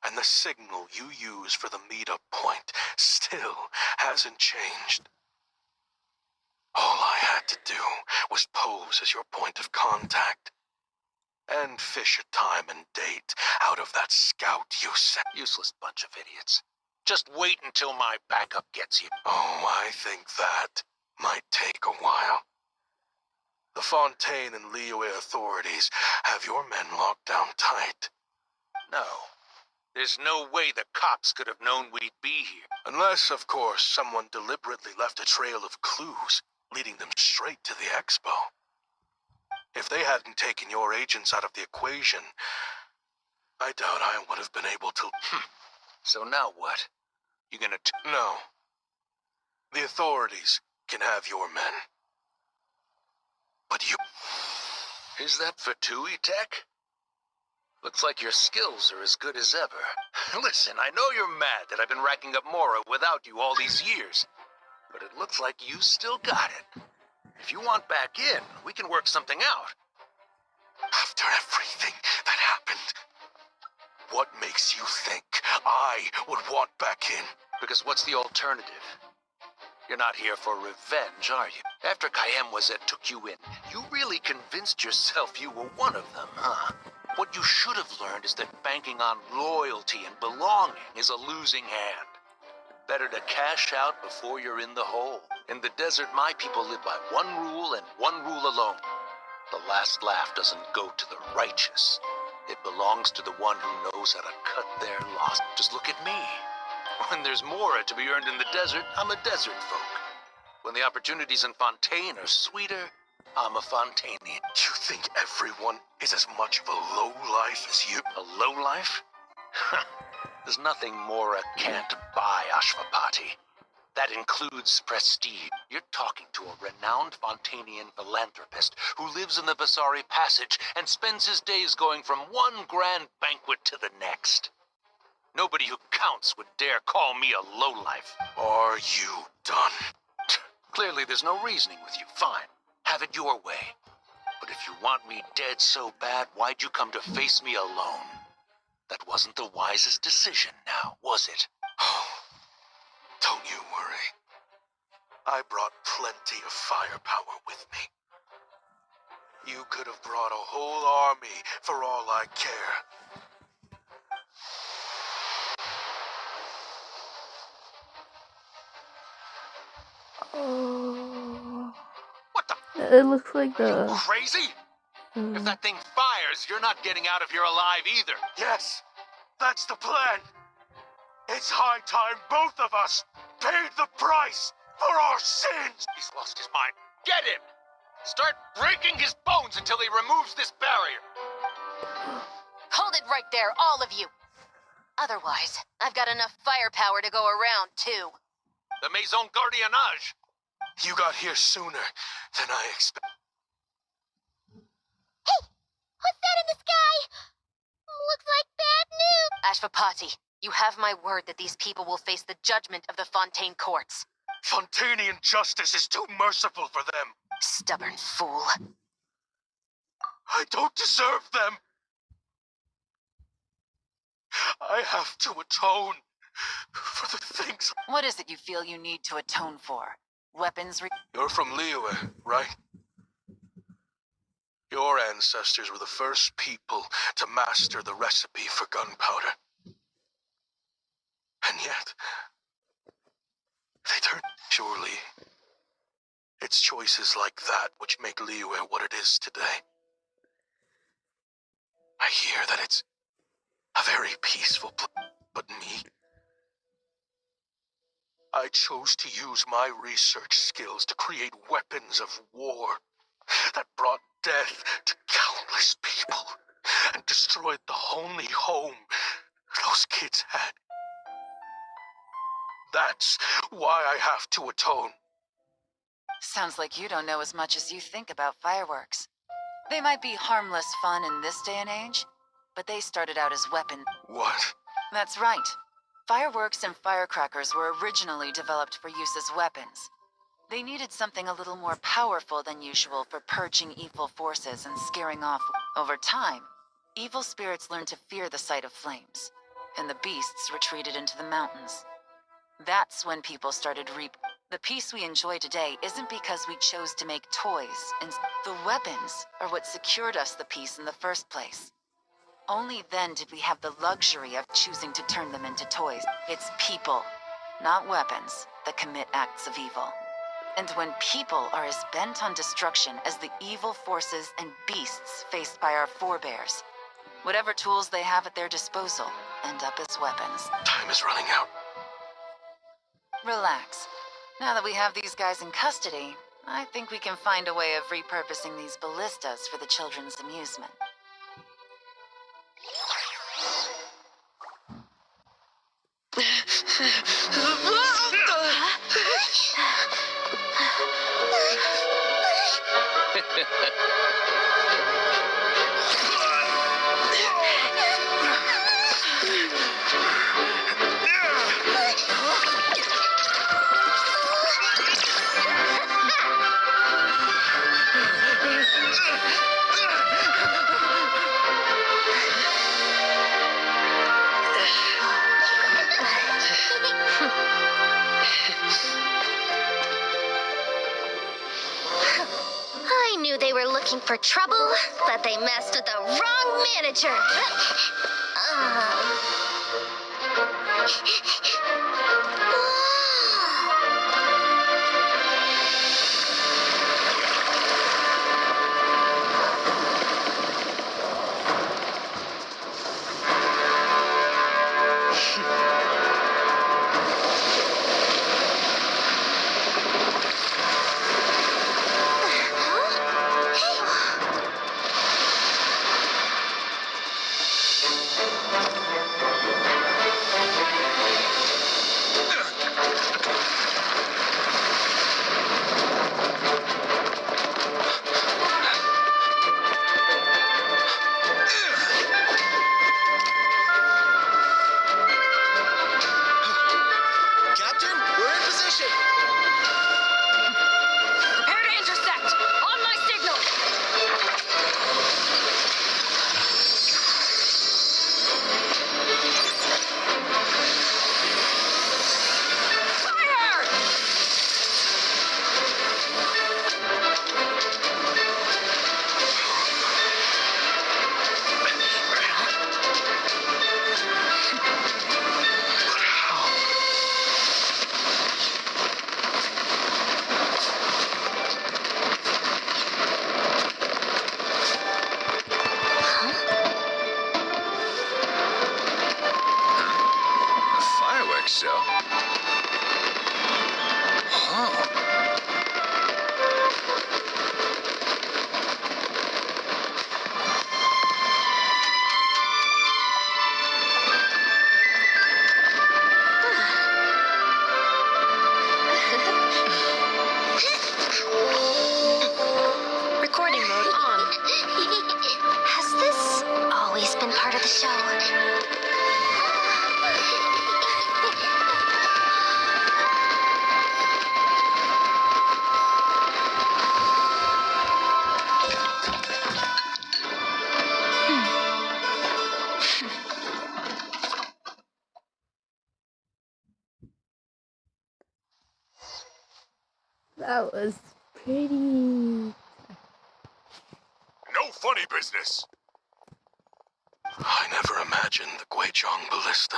And the signal you use for the meetup point still hasn't changed. All I had to do was pose as your point of contact. And fish a time and date out of that scout you sent.
Useless bunch of idiots. Just wait until my backup gets you.
Oh, I think that might take a while. The Fontaine and Liyue authorities have your men locked down tight.
No. There's no way the cops could have known we'd be here.
Unless, of course, someone deliberately left a trail of clues, leading them straight to the expo. If they hadn't taken your agents out of the equation, I doubt I would have been able to...
So now what? You gonna
No. The authorities can have your men. But you...
Is that Fatui tech? Looks like your skills are as good as ever. Listen, I know you're mad that I've been racking up Mora without you all these years. But it looks like you still got it. If you want back in, we can work something out.
After everything that happened, what makes you think I would want back in?
Because what's the alternative? You're not here for revenge, are you? After Kayem Wazet took you in, you really convinced yourself you were one of them, huh? What you should have learned is that banking on loyalty and belonging is a losing hand. Better to cash out before you're in the hole. In the desert, my people live by one rule and one rule alone. The last laugh doesn't go to the righteous. It belongs to the one who knows how to cut their loss. Just look at me. When there's Mora to be earned in the desert, I'm a desert folk. When the opportunities in Fontaine are sweeter, I'm a Fontainian.
You think everyone is as much of a lowlife as you?
A lowlife? There's nothing Mora can't buy, Ashvapati. That includes prestige. You're talking to a renowned Fontainian philanthropist who lives in the Vasari Passage and spends his days going from one grand banquet to the next. Nobody who counts would dare call me a lowlife.
Are you done?
Clearly there's no reasoning with you. Fine. Have it your way. But if you want me dead so bad, why'd you come to face me alone? That wasn't the wisest decision now, was it?
Oh, don't you worry. I brought plenty of firepower with me. You could have brought a whole army for all I care.
Oh.
What the?
It looks like
Are
the...
you crazy? If that thing fires, you're not getting out of here alive either.
Yes, that's the plan. It's high time both of us paid the price for our sins.
He's lost his mind. Get him! Start breaking his bones until he removes this barrier.
Hold it right there, all of you. Otherwise, I've got enough firepower to go around, too.
The Maison Gardiennage.
You got here sooner than I expected.
Hey! What's that in the sky? Looks like bad news.
Ashvapati, you have my word that these people will face the judgment of the Fontaine courts.
Fontainian justice is too merciful for them.
Stubborn fool.
I don't deserve them. I have to atone for the things.
What is it you feel you need to atone for? Weapons
You're from Liyue, right? Your ancestors were the first people to master the recipe for gunpowder. And yet, they turned. Surely, it's choices like that which make Liyue what it is today. I hear that it's a very peaceful place, but me? I chose to use my research skills to create weapons of war that brought death to countless people and destroyed the only home those kids had. That's why I have to atone.
Sounds like you don't know as much as you think about fireworks. They might be harmless fun in this day and age, but they started out as weapons.
What?
That's right. Fireworks and firecrackers were originally developed for use as weapons. They needed something a little more powerful than usual for purging evil forces and scaring off. Over time, evil spirits learned to fear the sight of flames, and the beasts retreated into the mountains. That's when people started The peace we enjoy today isn't because we chose to make toys, and the weapons are what secured us the peace in the first place. Only then did we have the luxury of choosing to turn them into toys. It's people, not weapons, that commit acts of evil. And when people are as bent on destruction as the evil forces and beasts faced by our forebears, whatever tools they have at their disposal end up as weapons.
Time is running out.
Relax. Now that we have these guys in custody, I think we can find a way of repurposing these ballistas for the children's amusement.
I knew they were looking for trouble, but they messed with the wrong manager.
Captain, we're in position!
Prepare to intercept! On my signal! Fire!
A fireworks show? Oh.
Recording mode on. Has this always been part of the show?
That was pretty.
No funny business. I never imagined the Guizhong Ballista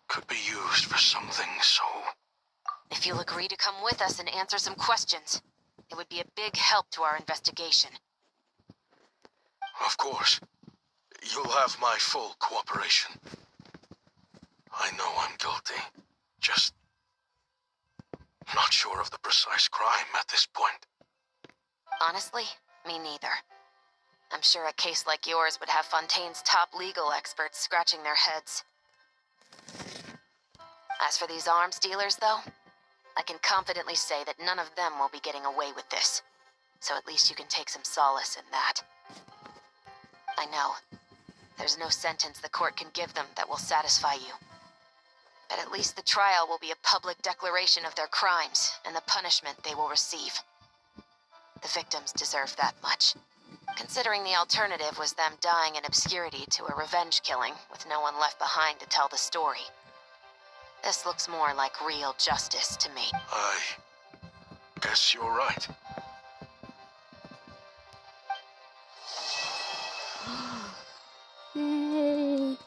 could be used for something so...
If you'll agree to come with us and answer some questions, it would be a big help to our investigation.
Of course. You'll have my full cooperation. I know I'm guilty. Just... not sure of the precise crime at this point.
Honestly, me neither. I'm sure a case like yours would have Fontaine's top legal experts scratching their heads. As for these arms dealers, though, I can confidently say that none of them will be getting away with this. So at least you can take some solace in that. I know. There's no sentence the court can give them that will satisfy you. But at least the trial will be a public declaration of their crimes and the punishment they will receive. The victims deserve that much. Considering the alternative was them dying in obscurity to a revenge killing with no one left behind to tell the story. This looks more like real justice to me.
I guess you're right.
Yay.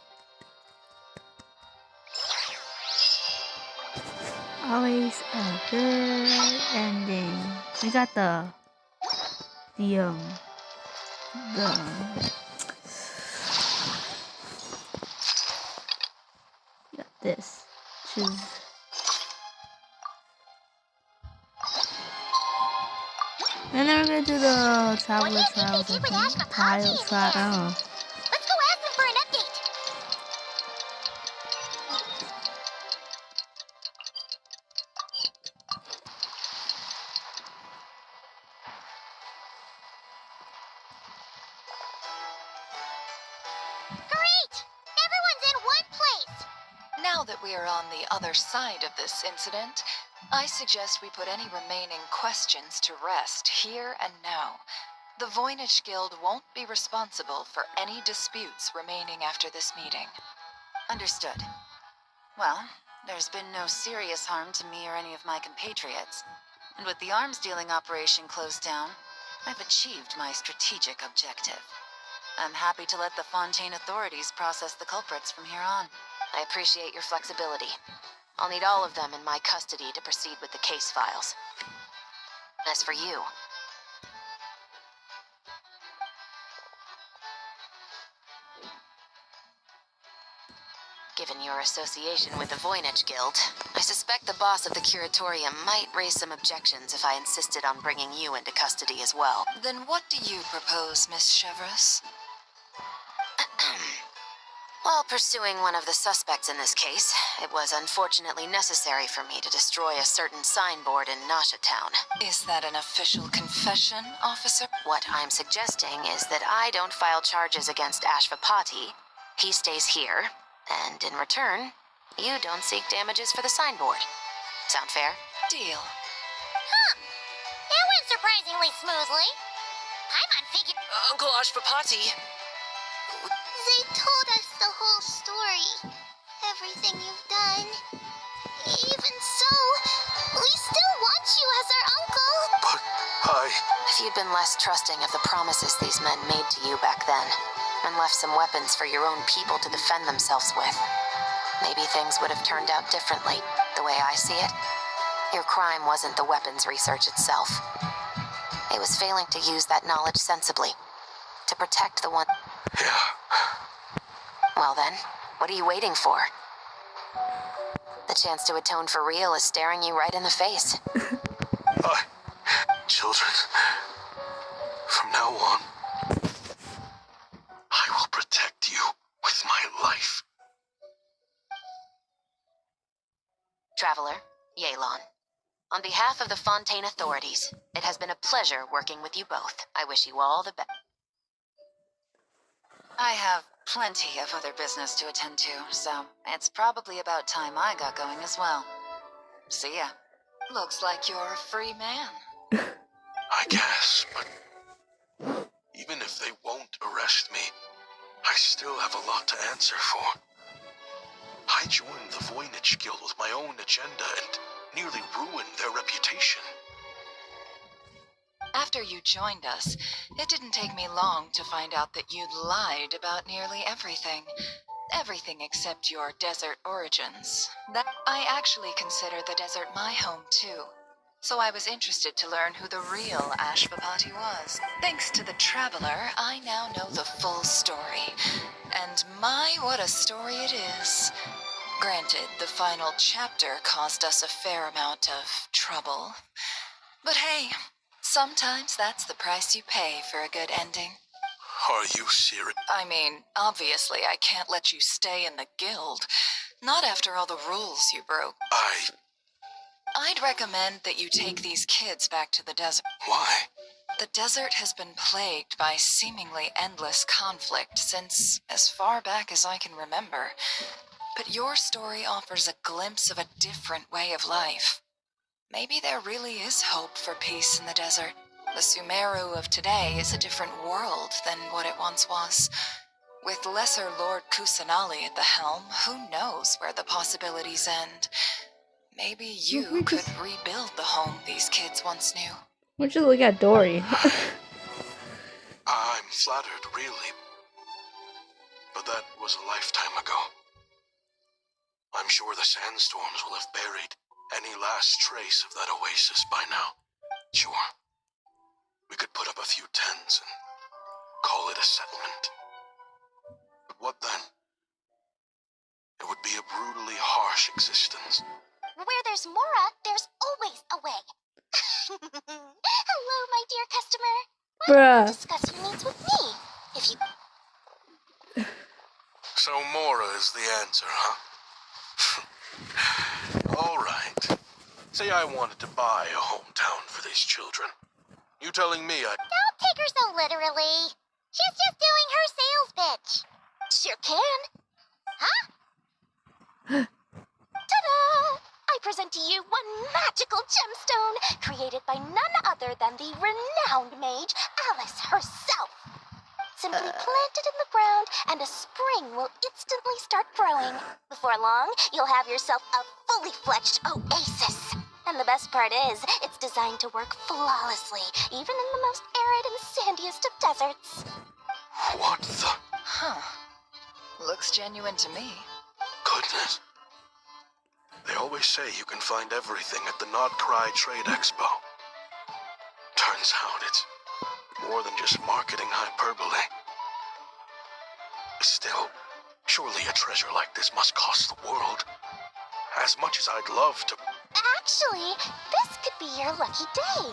Always a good ending. We got the got this. Choose. And then we're gonna do the traveler trials. I think. Trial. I don't know.
Let's go ask them for an update. Great! Everyone's in one place.
Now that we are on the other side of this incident, I suggest we put any remaining questions to rest here and now. The Voynich Guild won't be responsible for any disputes remaining after this meeting. Understood. Well, there's been no serious harm to me or any of my compatriots. And with the arms dealing operation closed down, I've achieved my strategic objective. I'm happy to let the Fontaine authorities process the culprits from here on.
I appreciate your flexibility. I'll need all of them in my custody to proceed with the case files. As for you... Given your association with the Voynich Guild, I suspect the boss of the Curatorium might raise some objections if I insisted on bringing you into custody as well.
Then what do you propose, Miss Chevreuse?
While pursuing one of the suspects in this case, it was unfortunately necessary for me to destroy a certain signboard in Nasha Town.
Is that an official confession, officer?
What I'm suggesting is that I don't file charges against Ashvapati. He stays here, and in return, you don't seek damages for the signboard. Sound fair?
Deal.
Huh. That went surprisingly smoothly. I'm on figure...
Uncle Ashvapati.
They told us the whole story. Everything you've done. Even so, we still want you as our uncle.
But
If you'd been less trusting of the promises these men made to you back then, and left some weapons for your own people to defend themselves with, maybe things would have turned out differently. The way I see it, your crime wasn't the weapons research itself. It was failing to use that knowledge sensibly, to protect the one...
Yeah.
Well then, what are you waiting for? The chance to atone for real is staring you right in the face.
Children, from now on, I will protect you with my life.
Traveler, Yelan. On behalf of the Fontaine authorities, it has been a pleasure working with you both. I wish you all the best.
I have plenty of other business to attend to, so it's probably about time I got going as well. See ya. Looks like you're a free man.
I guess, but even if they won't arrest me, I still have a lot to answer for. I joined the Voynich Guild with my own agenda, and nearly ruined their reputation.
After you joined us, it didn't take me long to find out that you'd lied about nearly everything. Everything except your desert origins. That I actually consider the desert my home too. So I was interested to learn who the real Ashvapati was. Thanks to the Traveler, I now know the full story. And my, what a story it is. Granted, the final chapter caused us a fair amount of trouble. But hey, sometimes that's the price you pay for a good ending.
Are you serious?
I mean, obviously I can't let you stay in the guild. Not after all the rules you broke. I'd recommend that you take these kids back to the desert.
Why?
The desert has been plagued by seemingly endless conflict since as far back as I can remember. But your story offers a glimpse of a different way of life. Maybe there really is hope for peace in the desert. The Sumeru of today is a different world than what it once was. With Lesser Lord Kusanali at the helm, who knows where the possibilities end? Maybe you could rebuild the home these kids once knew.
Why don't you look at Dory?
I'm flattered, really. But that was a lifetime ago. I'm sure the sandstorms will have buried any last trace of that oasis by now. Sure, we could put up a few tents and call it a settlement. But what then? It would be a brutally harsh existence.
Where there's Mora, there's always a way. Hello, my dear customer. Why don't you discuss your needs with me? If you...
So Mora is the answer, huh? All right. Say I wanted to buy a hometown for these children. You telling me I...
Don't take her so literally. She's just doing her sales pitch. Sure can. Huh? Ta-da! I present to you one magical gemstone created by none other than the renowned mage Alice herself. Simply plant it in the ground and a spring will instantly start growing. Before long, you'll have yourself a fully fledged oasis. And the best part is, it's designed to work flawlessly, even in the most arid and sandiest of deserts.
What the...
Huh. Looks genuine to me.
Goodness. They always say you can find everything at the Nodcry Trade Expo. Turns out it's more than just marketing hyperbole. Still, surely a treasure like this must cost the world. As much as I'd love to...
Actually, this could be your lucky day.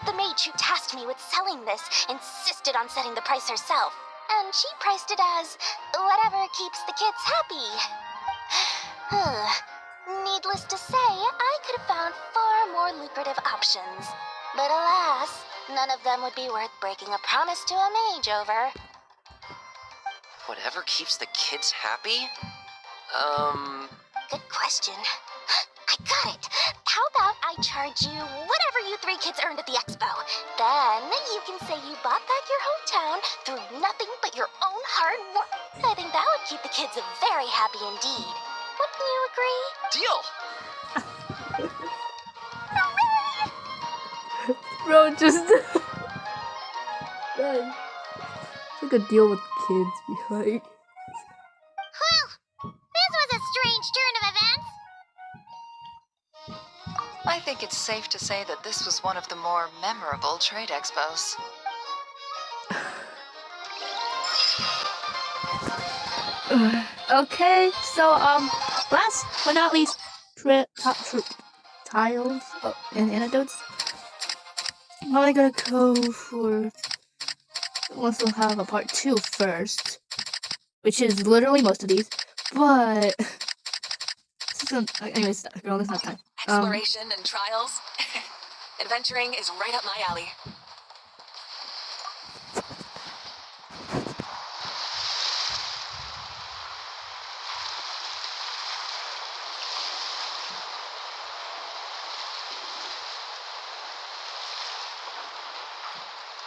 The mage who tasked me with selling this insisted on setting the price herself. And she priced it as whatever keeps the kids happy. Needless to say, I could have found far more lucrative options. But alas, none of them would be worth breaking a promise to a mage over.
Whatever keeps the kids happy?
Good question. I got it. How about I charge you whatever you three kids earned at the expo? Then you can say you bought back your hometown through nothing but your own hard work. I think that would keep the kids very happy indeed. Wouldn't you agree?
Deal!
Bro, just... Man, it's like a deal with kids behind.
Well, this was a strange turn of events.
I think it's safe to say that this was one of the more memorable trade expos.
Okay, so last but not least, top tiles and antidotes. I'm probably gonna go for. Once we'll have a part 2 first, which is literally most of these, but anyways, girl, it's not time.
Exploration and trials. Adventuring is right up my alley.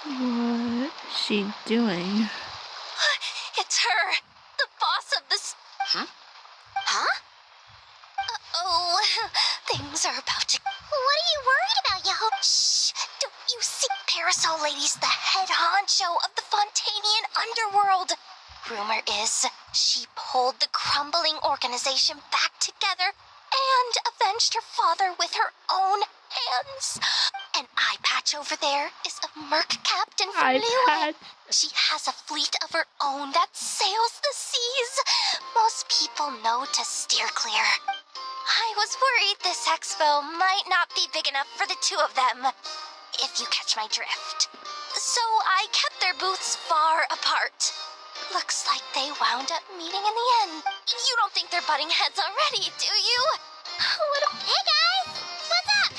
What is she doing?
It's her, the boss of this.
Huh?
Huh? Oh, Things are about to... What are you worried about, Yaho? Shh! Don't you see? Parasol Lady's the head honcho of the Fontanian underworld. Rumor is she pulled the crumbling organization back together and avenged her father with her own hands. An eye patch over there is a merc captain from
Eye
Liyue.
patch.
She has a fleet of her own that sails the seas. Most people know to steer clear. I was worried this expo might not be big enough for the two of them, if you catch my drift. So I kept their booths far apart. Looks like they wound up meeting in the end. You don't think they're butting heads already, do you? Hey guys! What's up?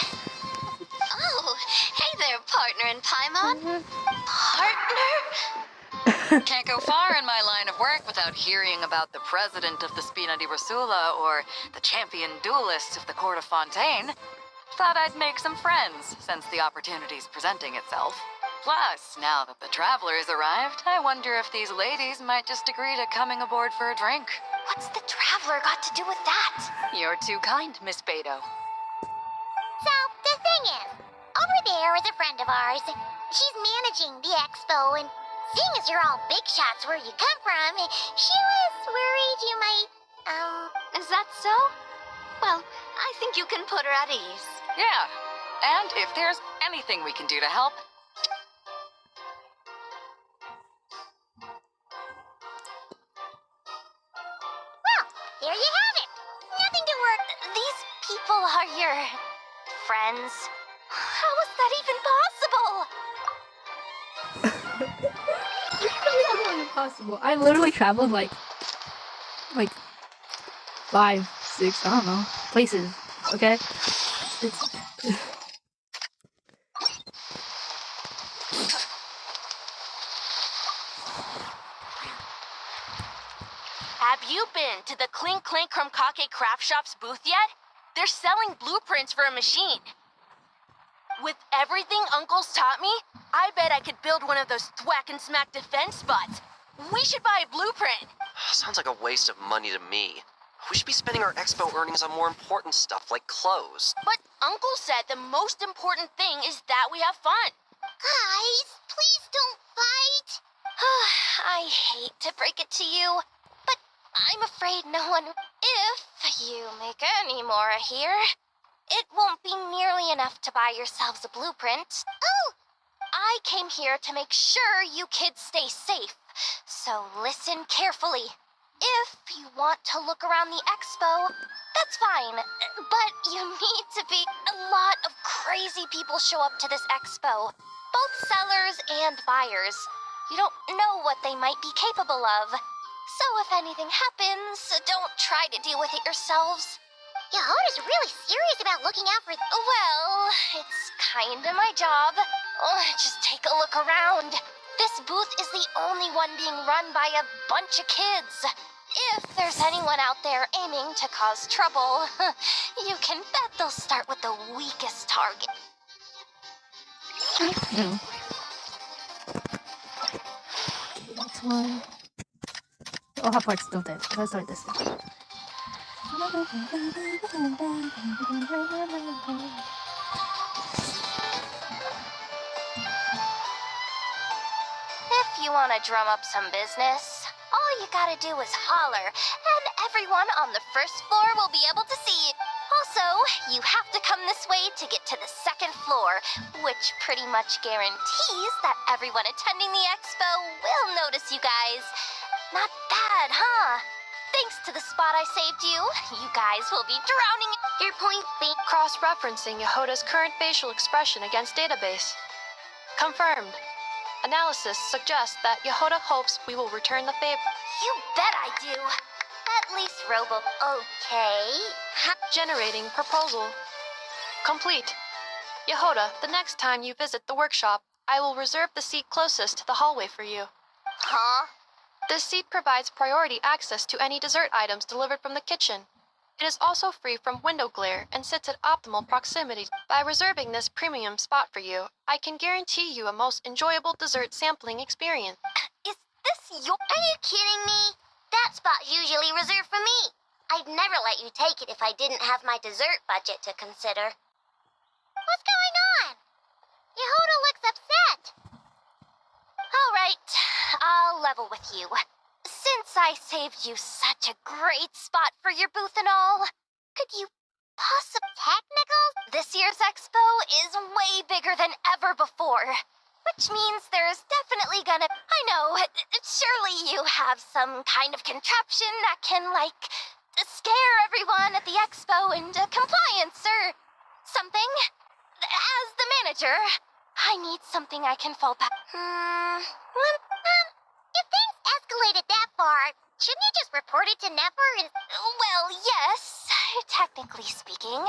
Oh, hey there, partner in Paimon. Partner?
Can't go far in my line of work without hearing about the president of the Spina di Rosula or the champion duelist of the court of Fontaine. Thought I'd make some friends since the opportunity's presenting itself. Plus, now that the travelers arrived, I wonder if these ladies might just agree to coming aboard for a drink.
What's the Traveler got to do with that?
You're too kind, Miss Beto.
So, the thing is, over there is a friend of ours. She's managing the expo, and seeing as you're all big shots where you come from, she was worried you might,
Is that so? Well, I think you can put her at ease.
Yeah, and if there's anything we can do to help,
well, there you have it. Nothing to work. These people are your friends. How is that even possible?
Impossible. I literally traveled like 5, 6, I don't know, places. Okay.
Have you been to the Clink Clink Krumkake Craft Shop's booth yet? They're selling blueprints for a machine. With everything Uncle's taught me, I bet I could build one of those thwack and smack defense spots. We should buy a blueprint.
Sounds like a waste of money to me. We should be spending our expo earnings on more important stuff like clothes.
But Uncle said the most important thing is that we have fun.
Guys, please don't fight. I hate to break it to you, but I'm afraid no one... If you make any more here, it won't be nearly enough to buy yourselves a blueprint. Oh! I came here to make sure you kids stay safe, so listen carefully. If you want to look around the expo, that's fine, but you need to be... A lot of crazy people show up to this expo, both sellers and buyers. You don't know what they might be capable of. So if anything happens, don't try to deal with it yourselves. Yahoda's really serious about looking out for... Well, it's kinda my job. Just take a look around. This booth is the only one being run by a bunch of kids. If there's anyone out there aiming to cause trouble, you can bet they'll start with the weakest target.
No. That's why. All have parts, don't they? Let's start this thing.
If you want to drum up some business, all you gotta do is holler, and everyone on the first floor will be able to see you. Also, you have to come this way to get to the second floor, which pretty much guarantees that everyone attending the expo will notice you guys. Not bad, huh? Thanks to the spot I saved you, you guys will be drowning. Your point being...
Cross-referencing Yehoda's current facial expression against database. Confirmed. Analysis suggests that Yehoda hopes we will return the favor.
You bet I do. At least Robo... Okay.
Generating proposal. Complete. Yehoda, the next time you visit the workshop, I will reserve the seat closest to the hallway for you.
Huh?
This seat provides priority access to any dessert items delivered from the kitchen. It is also free from window glare and sits at optimal proximity. By reserving this premium spot for you, I can guarantee you a most enjoyable dessert sampling experience.
Is this your... Are you kidding me? That spot's usually reserved for me. I I'd never let you take it if I didn't have my dessert budget to consider. What's going on? Yehuda looks upset.
All right, I'll level with you. Since I saved you such a great spot for your booth and all, could you possibly...
Technical?
This year's expo is way bigger than ever before, which means there's definitely gonna... I know, surely you have some kind of contraption that can, like, scare everyone at the expo into compliance or something. As the manager, I need something I can fall back...
If things escalated that far, shouldn't you just report it to Nefer and...
Well, yes, technically speaking.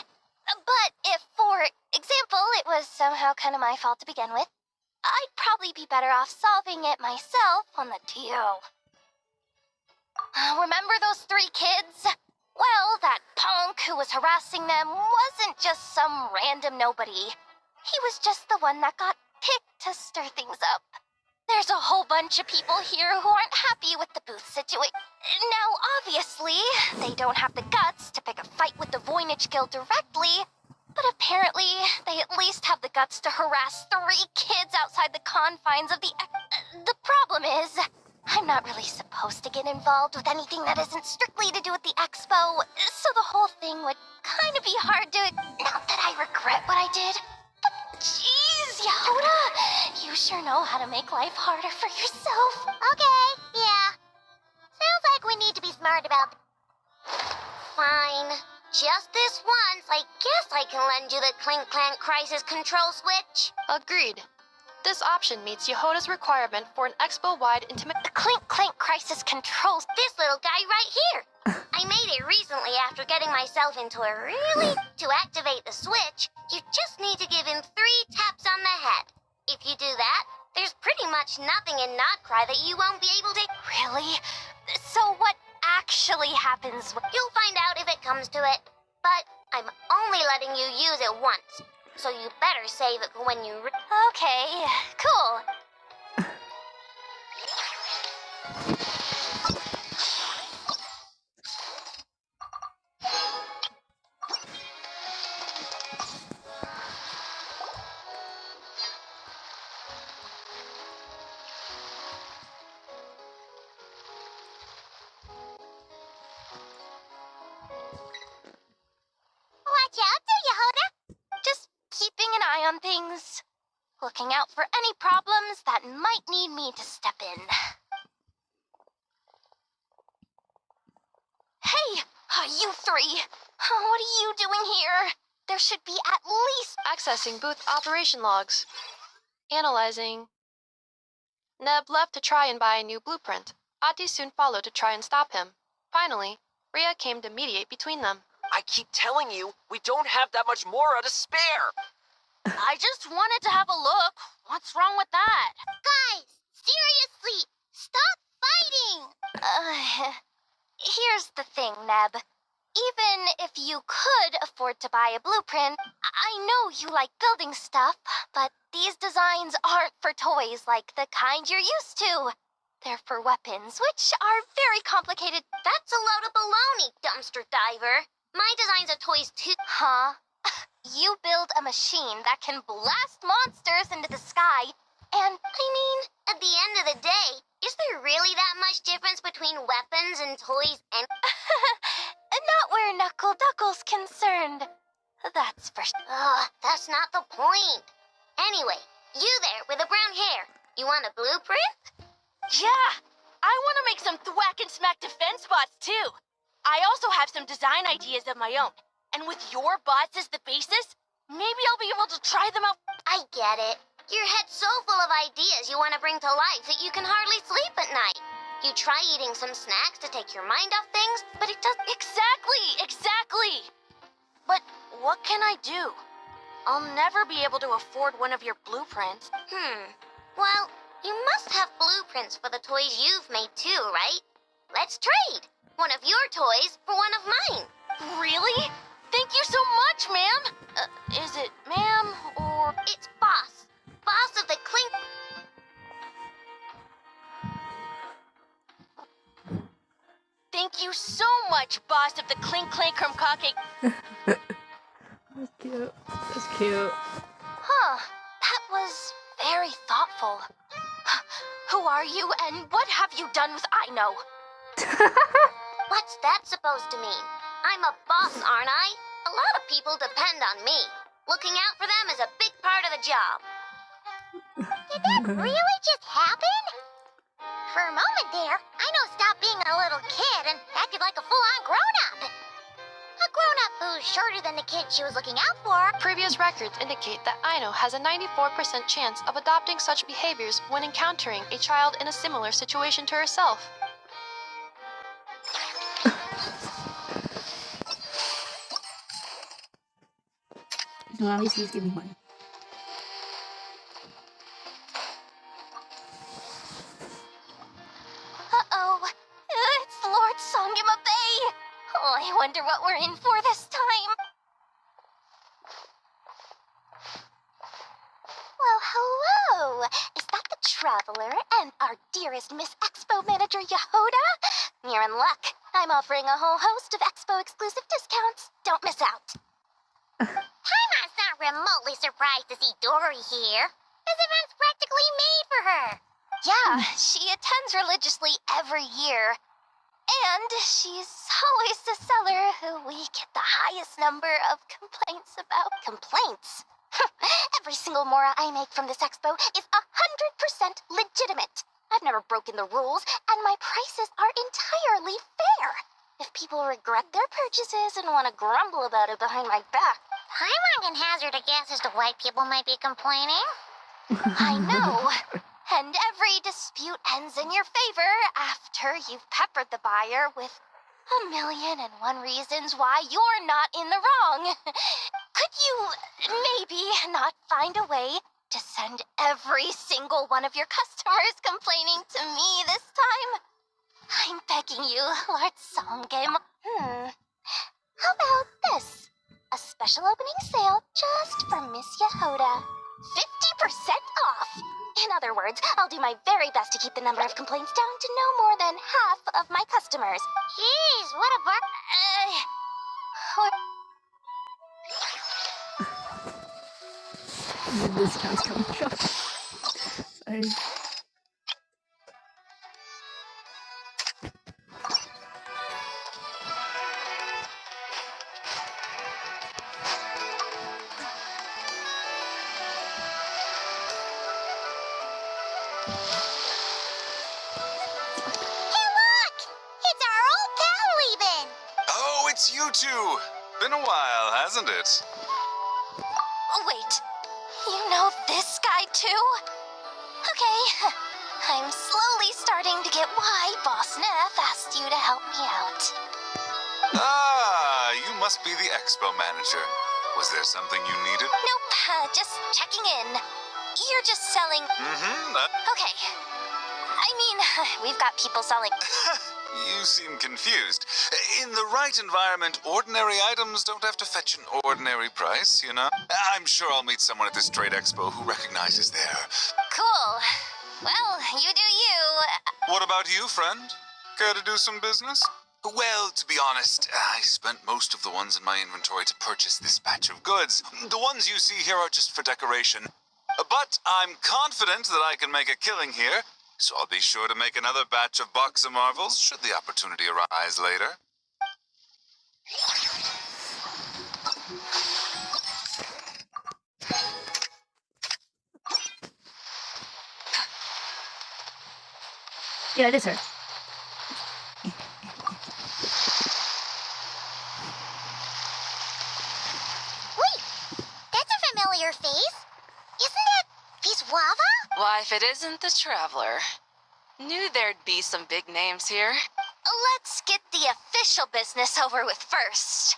But if, for example, it was somehow kind of my fault to begin with, I'd probably be better off solving it myself on the DL. Remember those 3 kids? Well, that punk who was harassing them wasn't just some random nobody. He was just the one that got picked to stir things up. There's a whole bunch of people here who aren't happy with the booth situation. Now, obviously, they don't have the guts to pick a fight with the Voynich Guild directly, but apparently, they at least have the guts to harass 3 kids outside the confines of the... The problem is, I'm not really supposed to get involved with anything that isn't strictly to do with the expo, so the whole thing would kind of be hard to... Not that I regret what I did, but jeez, Yehuda, you sure know how to make life harder for yourself.
Okay, yeah. Sounds like we need to be smart about... Fine. Just this once, I guess I can lend you the Clink Clank Crisis Control Switch.
Agreed. This option meets Yehuda's requirement for an expo-wide intimate...
The Clink Clank Crisis Controls...
This little guy right here. I made it recently after getting myself into a really... To activate the switch, you just need to give him 3 taps on the head. If you do that, there's pretty much nothing in Notcry that you won't be able to...
Really? So what actually happens?
You'll find out if it comes to it. But I'm only letting you use it once. So you better save it for when you...
Okay, cool.
Watch out there, Yehuda.
Just keeping an eye on things. Looking out for any problems that might need me to step in. Hey, you 3. What are you doing here? There should be at least...
Accessing booth operation logs. Analyzing. Neb left to try and buy a new blueprint. Ati soon followed to try and stop him. Finally, Rhea came to mediate between them.
I keep telling you, we don't have that much Mora to spare.
I just wanted to have a look. What's wrong with that?
Guys, seriously, stop fighting!
Here's the thing, Neb. Even if you could afford to buy a blueprint, I know you like building stuff, but these designs aren't for toys like the kind you're used to. They're for weapons, which are very complicated.
That's a load of baloney, dumpster diver. My designs are toys too.
Huh? You build a machine that can blast monsters into the sky, and...
I mean, at the end of the day, is there really that much difference between weapons and toys and...
Not where Knuckle Duckle's concerned. That's for...
that's not the point. Anyway, you there with the brown hair, you want a blueprint?
Yeah, I want to make some thwack and smack defense bots too. I also have some design ideas of my own. And with your bots as the basis, maybe I'll be able to try them out.
I get it. Your head's so full of ideas you want to bring to life that you can hardly sleep at night. You try eating some snacks to take your mind off things, but it doesn't...
Exactly! But what can I do? I'll never be able to afford one of your blueprints.
Well, you must have blueprints for the toys you've made too, right? Let's trade. One of your toys for one of mine.
Really? Thank you so much, ma'am. Is it ma'am or...
It's Boss. Boss of the Clink...
Thank you so much. much, boss of the Clink Clank Krumkake.
That's cute. That's cute.
Huh. That was very thoughtful. Who are you, and what have you done with Aino?
What's that supposed to mean? I'm a boss, aren't I? A lot of people depend on me. Looking out for them is a big part of the job. Did that really just happen? For a moment there, Aino stopped being a little kid and acted like a full-on grown-up. A grown-up who's shorter than the kid she was looking out for.
Previous records indicate that Aino has a 94% chance of adopting such behaviors when encountering a child in a similar situation to herself.
No, at least he's giving money.
Uh-oh. It's Lord Songima Bay. Oh, I wonder what we're in for this time. Well, hello. Is that the Traveler and our dearest Miss Expo Manager Yehoda? You're in luck. I'm offering a whole host of Expo exclusive discounts. Don't miss out.
Paimon's not remotely surprised to see Dory here. This event's practically made for her.
Yeah, she attends religiously every year. And she's always the seller who we get the highest number of complaints about. Complaints? Every single Mora I make from this expo is 100% legitimate. I've never broken the rules, and my prices are entirely fair. If people regret their purchases and want to grumble about it behind my back,
Paimon can hazard a guess as to why people might be complaining.
I know. And every dispute ends in your favor after you've peppered the buyer with 1,000,001 reasons why you're not in the wrong. Could you maybe not find a way to send every single one of your customers complaining to me this time? I'm begging you, Lord Songgame. How about this? A special opening sale just for Miss Yehoda. 50% off! In other words, I'll do my very best to keep the number of complaints down to no more than half of my customers.
Jeez, what a
Where the discounts coming from? Sorry.
It's you two! Been a while, hasn't it?
Oh, wait. You know this guy too? Okay. I'm slowly starting to get why Boss Neff asked you to help me out.
Ah, you must be the expo manager. Was there something you needed?
Nope, just checking in. You're just selling... Okay. I mean, we've got people selling...
You seem confused. In the right environment, ordinary items don't have to fetch an ordinary price, you know? I'm sure I'll meet someone at this trade expo who recognizes their...
Cool. Well, you do you.
What about you, friend? Care to do some business? Well, to be honest, I spent most of the ones in my inventory to purchase this batch of goods. The ones you see here are just for decoration. But I'm confident that I can make a killing here. So I'll be sure to make another batch of Box of Marvels should the opportunity arise later.
Yeah, it is her.
Wait, that's a familiar face. Isn't that Viswava?
Why, if it isn't the Traveler. Knew there'd be some big names here.
Let's get the official business over with first.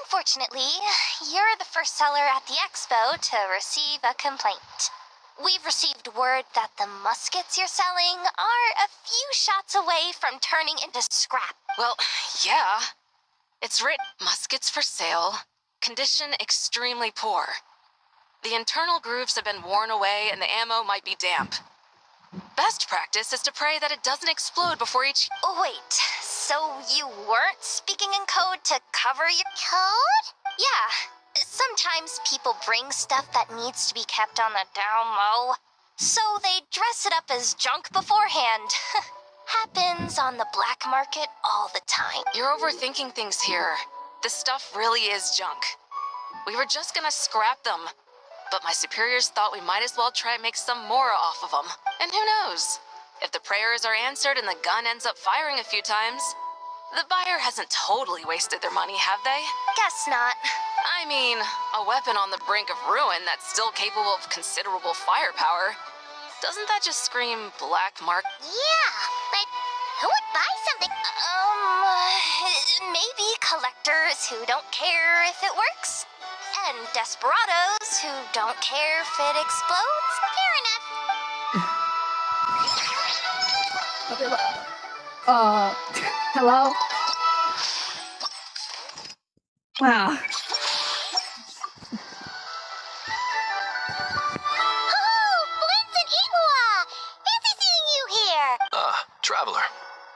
Unfortunately, you're the first seller at the expo to receive a complaint. We've received word that the muskets you're selling are a few shots away from turning into scrap.
Well, yeah. It's written, muskets for sale, condition extremely poor. The internal grooves have been worn away and the ammo might be damp. Best practice is to pray that it doesn't explode before each...
Wait,
So you weren't speaking in code to cover your code? Yeah. Sometimes people bring stuff that needs to be kept on the down low. So they dress it up as junk beforehand. Happens on the black market all the time.
You're overthinking things here. This stuff really is junk. We were just gonna scrap them, but my superiors thought we might as well try and make some more off of them. And who knows? If the prayers are answered and the gun ends up firing a few times, the buyer hasn't totally wasted their money, have they?
Guess not.
I mean, a weapon on the brink of ruin that's still capable of considerable firepower. Doesn't that just scream black market?
Yeah, but who would buy something? Maybe collectors who don't care if it works. And desperados who don't care if it explodes. Fair enough.
Hello? Wow.
Oh, Blintz and Igua! Fancy seeing you here!
Ah, Traveler.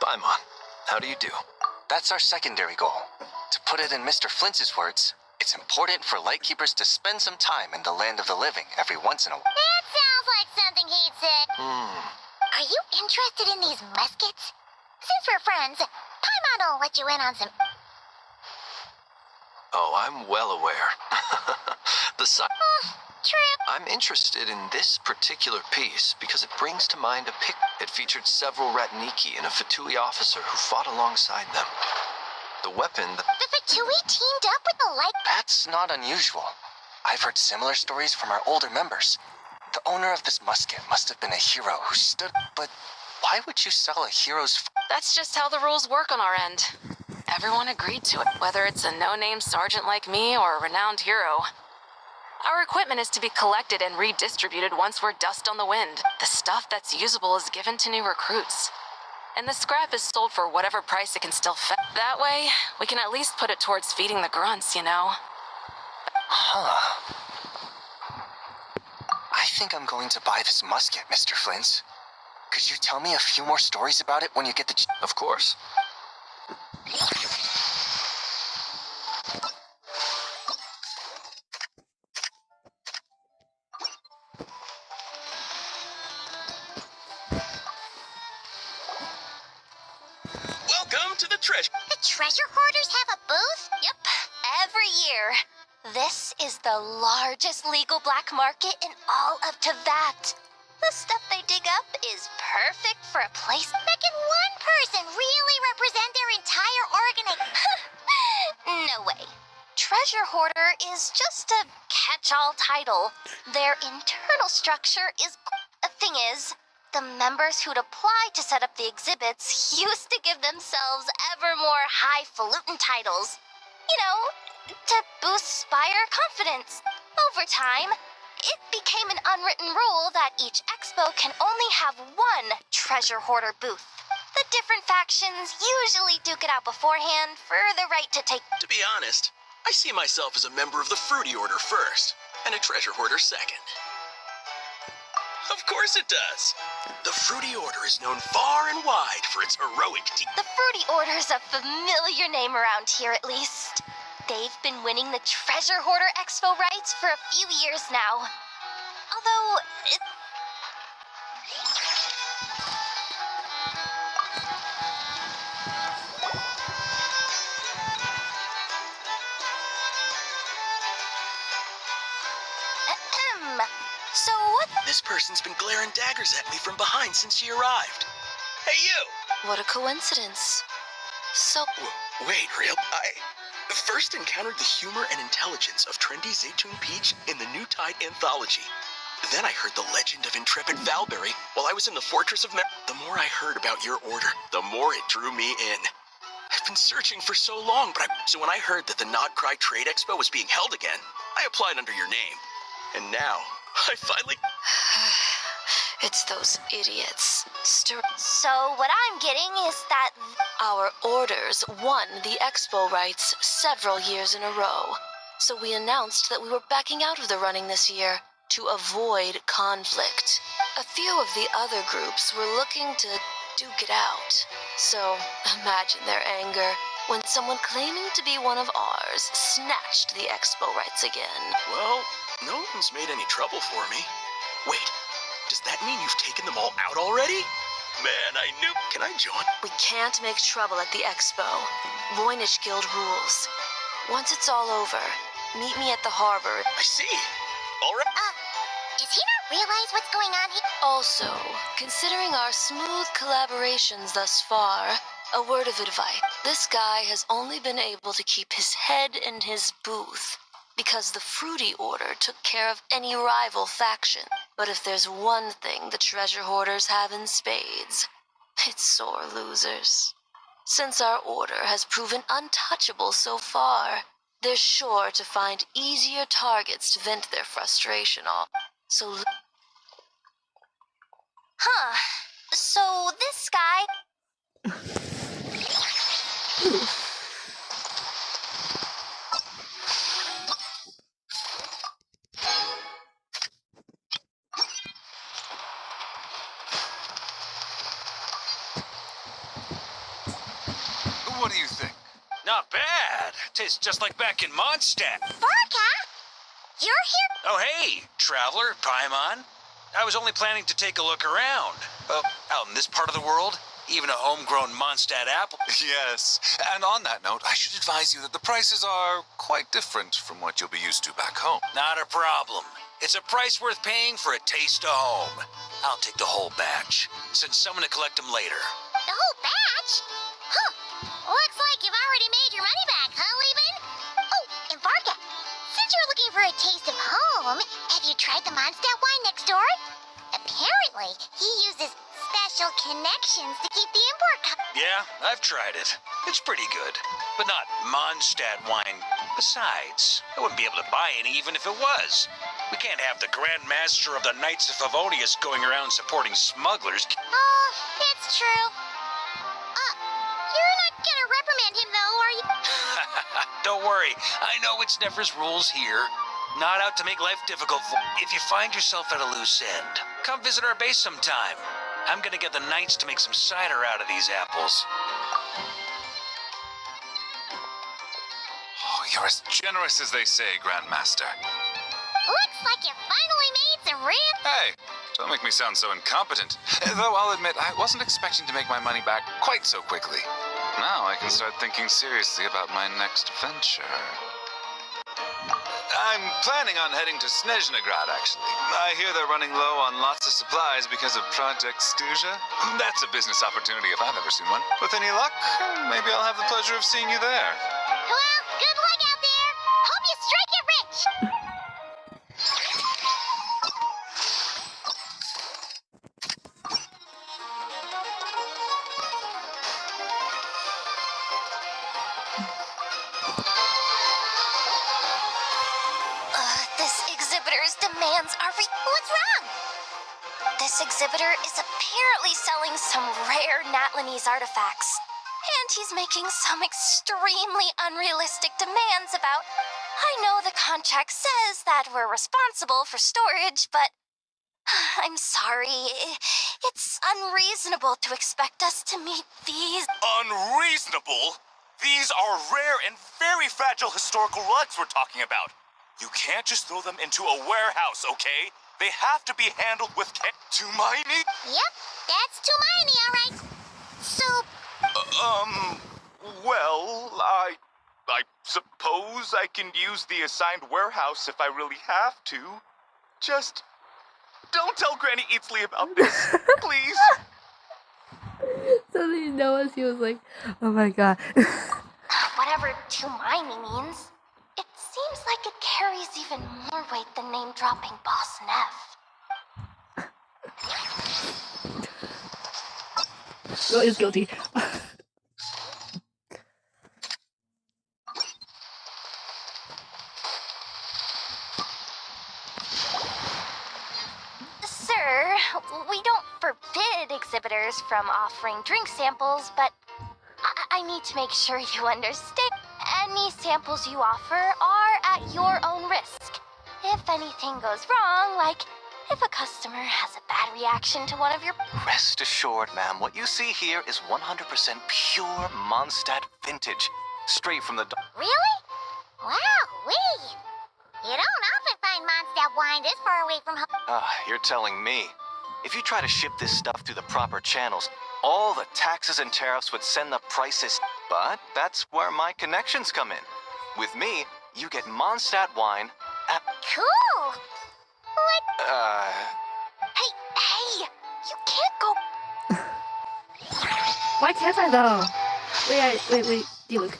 Paimon, how do you do? That's our secondary goal. To put it in Mr. Flintz's words, it's important for Lightkeepers to spend some time in the land of the living every once in a while.
That sounds like something he'd say. Are you interested in these muskets? Since we're friends, Paimon will let you in on some...
Oh, I'm well aware.
Trip.
I'm interested in this particular piece because it brings to mind a pic. It featured several Ratniki and a Fatui officer who fought alongside them. The weapon...
The Fatui teamed up with the Light...
That's not unusual. I've heard similar stories from our older members. The owner of this musket must have been a hero who stood... But why would you sell a hero's...
That's just how the rules work on our end. Everyone agreed to it, whether it's a no-name sergeant like me or a renowned hero. Our equipment is to be collected and redistributed once we're dust on the wind. The stuff that's usable is given to new recruits. And the scrap is sold for whatever price it can still fetch. That way, we can at least put it towards feeding the grunts, you know?
Huh. I think I'm going to buy this musket, Mr. Flintz. Could you tell me a few more stories about it when you get the... Of course.
Welcome to the treasure.
The treasure hoarders have a booth? Yep, every year. This is the largest legal black market in all of Teyvat. The stuff they dig up is perfect for a place that can one person really represent their entire No way. Treasure hoarder is just a catch-all title. Their internal structure is... The thing is, the members who'd apply to set up the exhibits used to give themselves ever more highfalutin titles. You know, to boost Spire confidence. Over time, it became an unwritten rule that each expo can only have one treasure hoarder booth. The different factions usually duke it out beforehand for the right to take...
To be honest, I see myself as a member of the Fruity Order first, and a treasure hoarder second. Of course it does. The Fruity Order is known far and wide for its heroic deeds.
The Fruity Order's a familiar name around here, at least. They've been winning the Treasure Hoarder Expo rights for a few years now. Although, So what?
This person's been glaring daggers at me from behind since she arrived. Hey, you!
What a coincidence. So...
Wait, real? I first encountered the humor and intelligence of trendy Zaytune Peach in the New Tide anthology. Then I heard the legend of intrepid Valberry while I was in the Fortress of The more I heard about your order, the more it drew me in. I've been searching for so long, so when I heard that the Nodcry Trade Expo was being held again, I applied under your name. And now, I finally...
It's those idiots.
So what I'm getting is that...
Our orders won the expo rights several years in a row. So we announced that we were backing out of the running this year to avoid conflict. A few of the other groups were looking to duke it out. So imagine their anger when someone claiming to be one of ours snatched the expo rights again.
Well, no one's made any trouble for me. Wait, does that mean you've taken them all out already? Man, I knew. Can I join?
We can't make trouble at the expo. Voynich Guild rules. Once it's all over, meet me at the harbor.
I see. All right.
Does he not realize what's going on here?
Also, considering our smooth collaborations thus far, a word of advice. This guy has only been able to keep his head in his booth because the Fruity Order took care of any rival faction. But if there's one thing the treasure hoarders have in spades, it's sore losers. Since our order has proven untouchable so far, they're sure to find easier targets to vent their frustration on. So...
Huh. So this guy...
What do you think?
Not bad. Tastes just like back in Mondstadt.
Varka? You're here?
Oh, hey, traveler, Paimon. I was only planning to take a look around. Out in this part of the world, even a homegrown Mondstadt apple.
Yes. And on that note, I should advise you that the prices are quite different from what you'll be used to back home.
Not a problem. It's a price worth paying for a taste of home. I'll take the whole batch. Send someone to collect them later.
The whole batch? Huh. Looks like you've already made your money back, huh, Leben? Oh, and Varka, since you're looking for a taste of home, have you tried the Mondstadt wine next door? Apparently, he uses special connections to keep the import
Yeah, I've tried it. It's pretty good, but not Mondstadt wine. Besides, I wouldn't be able to buy any even if it was. We can't have the Grand Master of the Knights of Favonius going around supporting smugglers.
Oh, it's true. You're not gonna reprimand him, though, are you?
Don't worry, I know it's Nefer's rules here. Not out to make life difficult for... If you find yourself at a loose end, come visit our base sometime. I'm gonna get the Knights to make some cider out of these apples.
Oh, you're as generous as they say, Grandmaster.
Looks like you finally made some real...
Hey, don't make me sound so incompetent. Though I'll admit, I wasn't expecting to make my money back quite so quickly. Now I can start thinking seriously about my next venture. I'm planning on heading to Snezhnegrad, actually. I hear they're running low on lots of supplies because of Project Stuja. That's a business opportunity if I've ever seen one. With any luck, maybe I'll have the pleasure of seeing you there.
Well, good luck out there. Hope you strike it rich.
This exhibitor's demands are What's wrong? This exhibitor is apparently selling some rare Natlanese artifacts. And he's making some extremely unrealistic demands about... I know the contract says that we're responsible for storage, but... I'm sorry. It's unreasonable to expect us to meet these...
Unreasonable? These are rare and very fragile historical relics we're talking about. You can't just throw them into a warehouse, okay? They have to be handled with care. Tumaini?
Yep, that's Tumaini, all right. So...
Well, I suppose I can use the assigned warehouse if I really have to. Just don't tell Granny Eatsley about this, please.
So he knows, he was like, oh my god.
Whatever Tumaini means, it seems like it carries even more weight than name-dropping Boss Neff.
Girl is guilty.
Sir, we don't forbid exhibitors from offering drink samples, but I need to make sure you understand. Any samples you offer are at your own risk. If anything goes wrong, like
If a customer has a bad reaction to one of your...
Rest assured, ma'am, what you see here is 100% pure Mondstadt vintage. Straight from the...
Really? Wow-wee! You don't often find Mondstadt wine this far away from home.
You're telling me. If you try to ship this stuff through the proper channels, all the taxes and tariffs would send the prices. But that's where my connections come in. With me, you get Mondstadt wine at...
Cool! What?
Hey! You can't go...
Why can't I though? Wait, Diluc.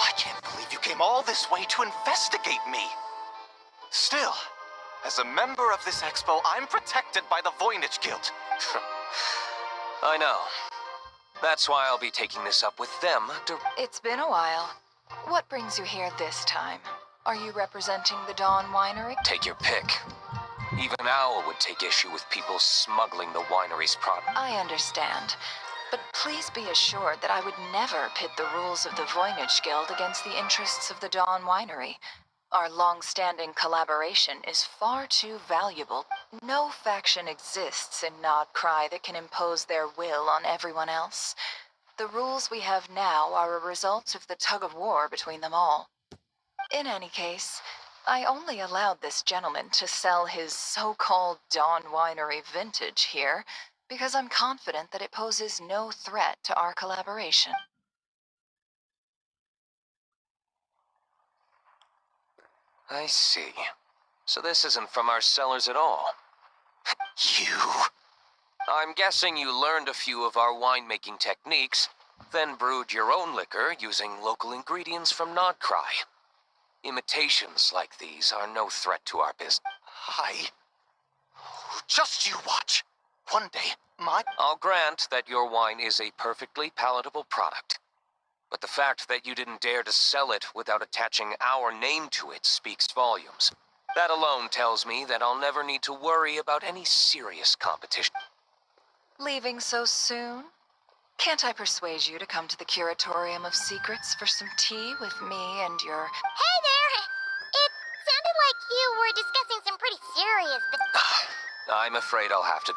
I can't believe you came all this way to investigate me. Still, as a member of this expo, I'm protected by the Voynich Guild.
I know. That's why I'll be taking this up with them.
It's been a while. What brings you here this time? Are you representing the Dawn Winery?
Take your pick. Even Owl would take issue with people smuggling the winery's product.
I understand. But please be assured that I would never pit the rules of the Voynich Guild against the interests of the Dawn Winery. Our long-standing collaboration is far too valuable. No faction exists in Nodcry that can impose their will on everyone else. The rules we have now are a result of the tug-of-war between them all. In any case, I only allowed this gentleman to sell his so-called Dawn Winery vintage here because I'm confident that it poses no threat to our collaboration.
I see. So this isn't from our cellars at all.
You...
I'm guessing you learned a few of our winemaking techniques, then brewed your own liquor using local ingredients from Nodcry. Imitations like these are no threat to our business.
Just you watch. One day,
I'll grant that your wine is a perfectly palatable product. But the fact that you didn't dare to sell it without attaching our name to it speaks volumes. That alone tells me that I'll never need to worry about any serious competition.
Leaving so soon? Can't I persuade you to come to the Curatorium of Secrets for some tea with me and your...
Hey there! It sounded like you were discussing some pretty serious...
I'm afraid I'll have to...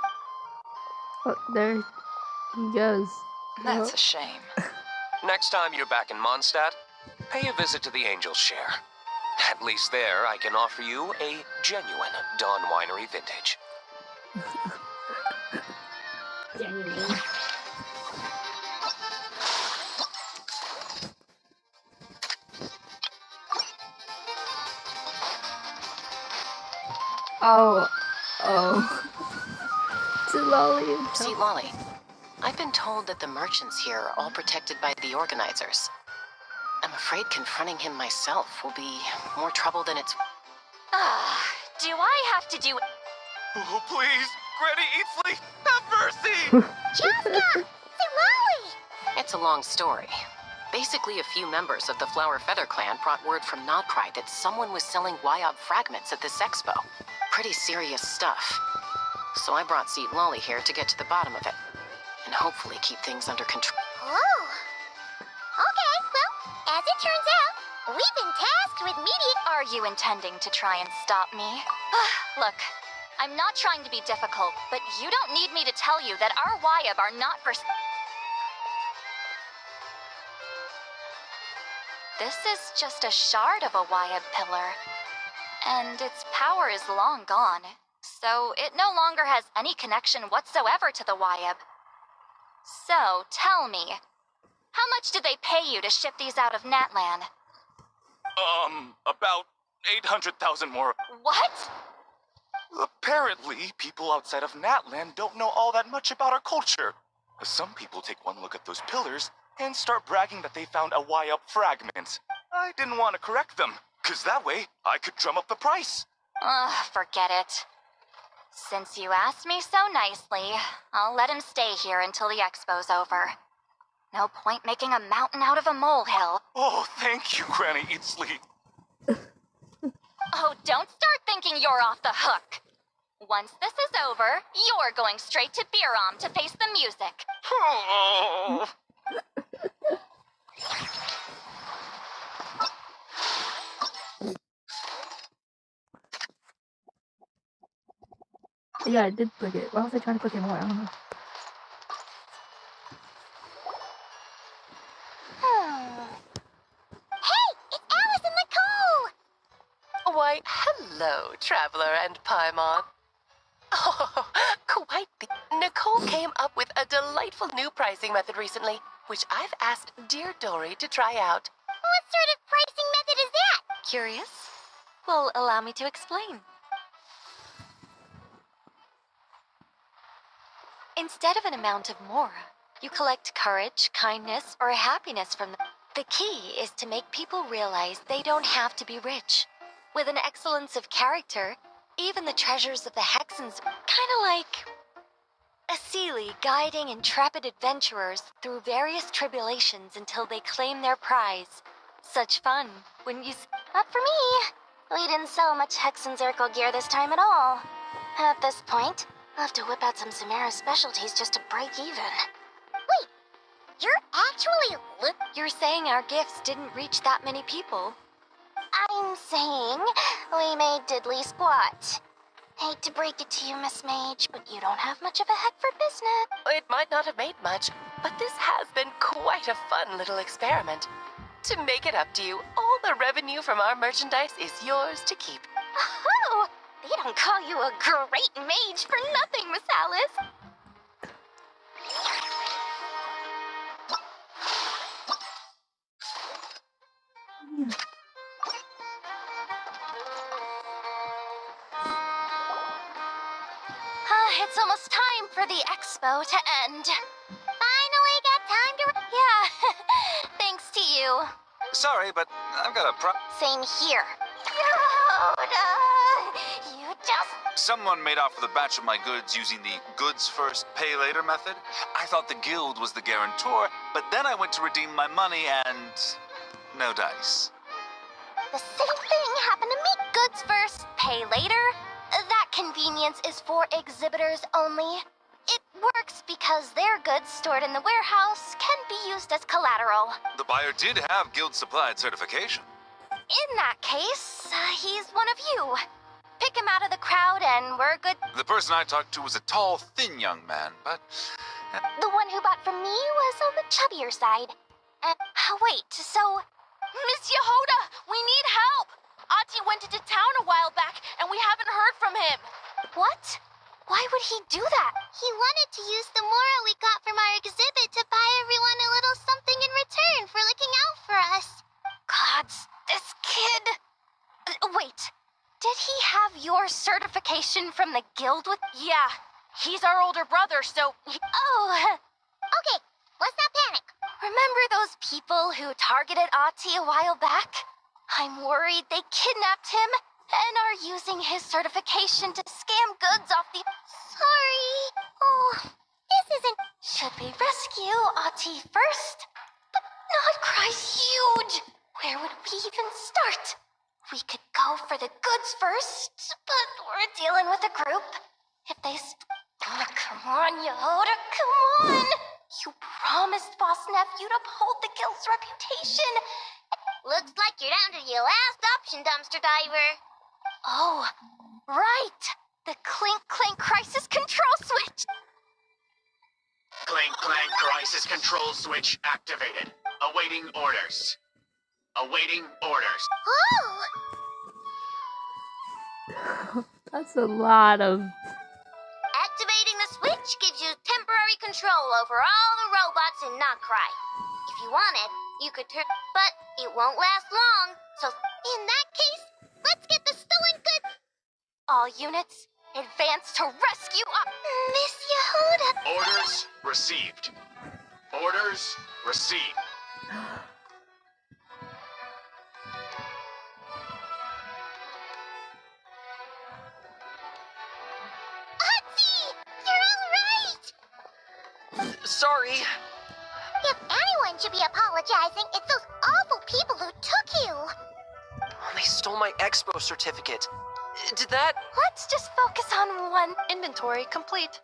Oh, there he goes.
That's a shame.
Next time you're back in Mondstadt, pay a visit to the Angel's Share. At least there, I can offer you a genuine Dawn Winery vintage.
Genuine. Oh. To Lolly.
See, Lolly, I've been told that the merchants here are all protected by the organizers. I'm afraid confronting him myself will be more trouble than it's...
Do I have to do...
Oh, please! Granny Eatsley, have mercy!
Jessica! Say Lolly!
It's a long story. Basically, a few members of the Flower Feather Clan brought word from Nodcry that someone was selling Wyob fragments at this expo. Pretty serious stuff. So I brought Seat Lolly here to get to the bottom of it, and hopefully keep things under control.
Oh. Okay, well, as it turns out, we've been tasked with media...
Are you intending to try and stop me? Look, I'm not trying to be difficult, but you don't need me to tell you that our Wyob are not for... This is just a shard of a Wyob pillar, and its power is long gone, so it no longer has any connection whatsoever to the Wyob. So, tell me, how much did they pay you to ship these out of Natlan?
About 800,000 more.
What?
Apparently, people outside of Natlan don't know all that much about our culture. Some people take one look at those pillars and start bragging that they found a Wyob fragment. I didn't want to correct them, because that way I could drum up the price.
Forget it. Since you asked me so nicely, I'll let him stay here until the expo's over. No point making a mountain out of a molehill.
Oh, thank you, Granny Eatsley.
Oh, don't start thinking you're off the hook. Once this is over, you're going straight to Biram to face the music.
Oh.
yeah, I did click it. Why was I trying to click it more? I don't know.
Hey, it's Alice and Nicole!
Why, hello, Traveler and Paimon. Oh, quite the... Nicole came up with a delightful new pricing method recently, which I've asked dear Dory to try out.
What sort of pricing method is that?
Curious? Well, allow me to explain. Instead of an amount of mora, you collect courage, kindness, or happiness from them. The key is to make people realize they don't have to be rich. With an excellence of character, even the treasures of the Hexens, kind of like a Seelie guiding intrepid adventurers through various tribulations until they claim their prize. Such fun, wouldn't you?
Not for me. We didn't sell much Hexen Zirkel gear this time at all. At this point, I'll have to whip out some Samara specialties just to break even. Wait, you're actually
You're saying our gifts didn't reach that many people?
I'm saying we made diddly squat. Hate to break it to you, Miss Mage, but you don't have much of a head for business.
It might not have made much, but this has been quite a fun little experiment. To make it up to you, all the revenue from our merchandise is yours to keep.
Oh, they don't call you a great mage for nothing, Miss Alice. It's almost time for the expo to end. Finally got time to... Yeah, thanks to you.
Sorry, but I've got a
Same here. Yoda, you just...
Someone made off with a batch of my goods using the goods first, pay later method. I thought the guild was the guarantor, but then I went to redeem my money and... no dice.
The same thing happened to me. Goods first, pay later. That convenience is for exhibitors only. It works because their goods stored in the warehouse can be used as collateral.
The buyer did have guild supplied certification.
In that case, he's one of you. Pick him out of the crowd and we're good.
The person I talked to was a tall, thin young man, but...
The one who bought from me was on the chubbier side. Wait, so...
Miss Yehoda, we need help! Ati went into town a while back, and we haven't heard from him.
What? Why would he do that? He wanted to use the mora we got from our exhibit to buy everyone a little something in return for looking out for us.
Gods, this kid...
Wait, did he have your certification from the guild with...
Yeah, he's our older brother, so...
Oh, okay, let's not panic. Remember those people who targeted Ati a while back? I'm worried they kidnapped him and are using his certification to scam goods off the... Sorry. Oh, this isn't... Should we rescue Ati first? But Nodcry's huge. Where would we even start? We could go for the goods first, but we're dealing with a group. If they... come on, Yehoda, come on. You promised Boss Nephew to uphold the guild's reputation. Looks like you're down to your last option, dumpster diver. Oh, right. The Clink Clank Crisis Control Switch.
Clank Clank Crisis Control Switch activated. Awaiting orders. Awaiting orders.
Oh!
That's a lot of...
Activating the switch gives you temporary control over all the robots in Nodcry. If you wanted, you could turn... But it won't last long, so in that case, let's get the stolen goods. All units, advance to rescue Miss Yehoda.
Orders received. Orders received.
Ati! You're all right!
Sorry.
If anyone should be apologizing, it's those awful people who took you.
They stole my expo certificate. Did that...
Let's just focus on one.
Inventory complete.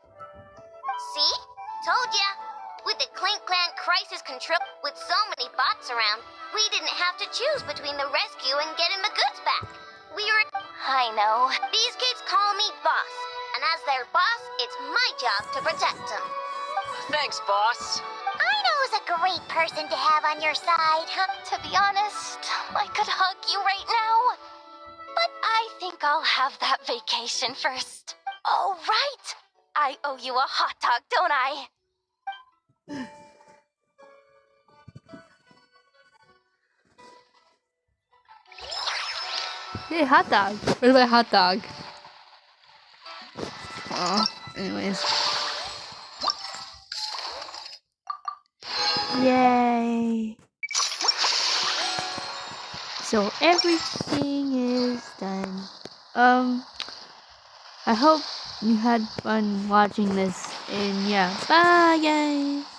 See? Told ya. With the Clink Clank Crisis Control, with so many bots around, we didn't have to choose between the rescue and getting the goods back. We were... I know. These kids call me boss, And as their boss, it's my job to protect them.
Thanks, boss.
I know who's a great person to have on your side, huh? To be honest, I could hug you right now. But I think I'll have that vacation first. Oh, right! I owe you a hot dog, don't I?
Hey, hot dog. Where's my hot dog? Oh, anyways. Yay. So everything is done. I hope you had fun watching this, and yeah, bye guys.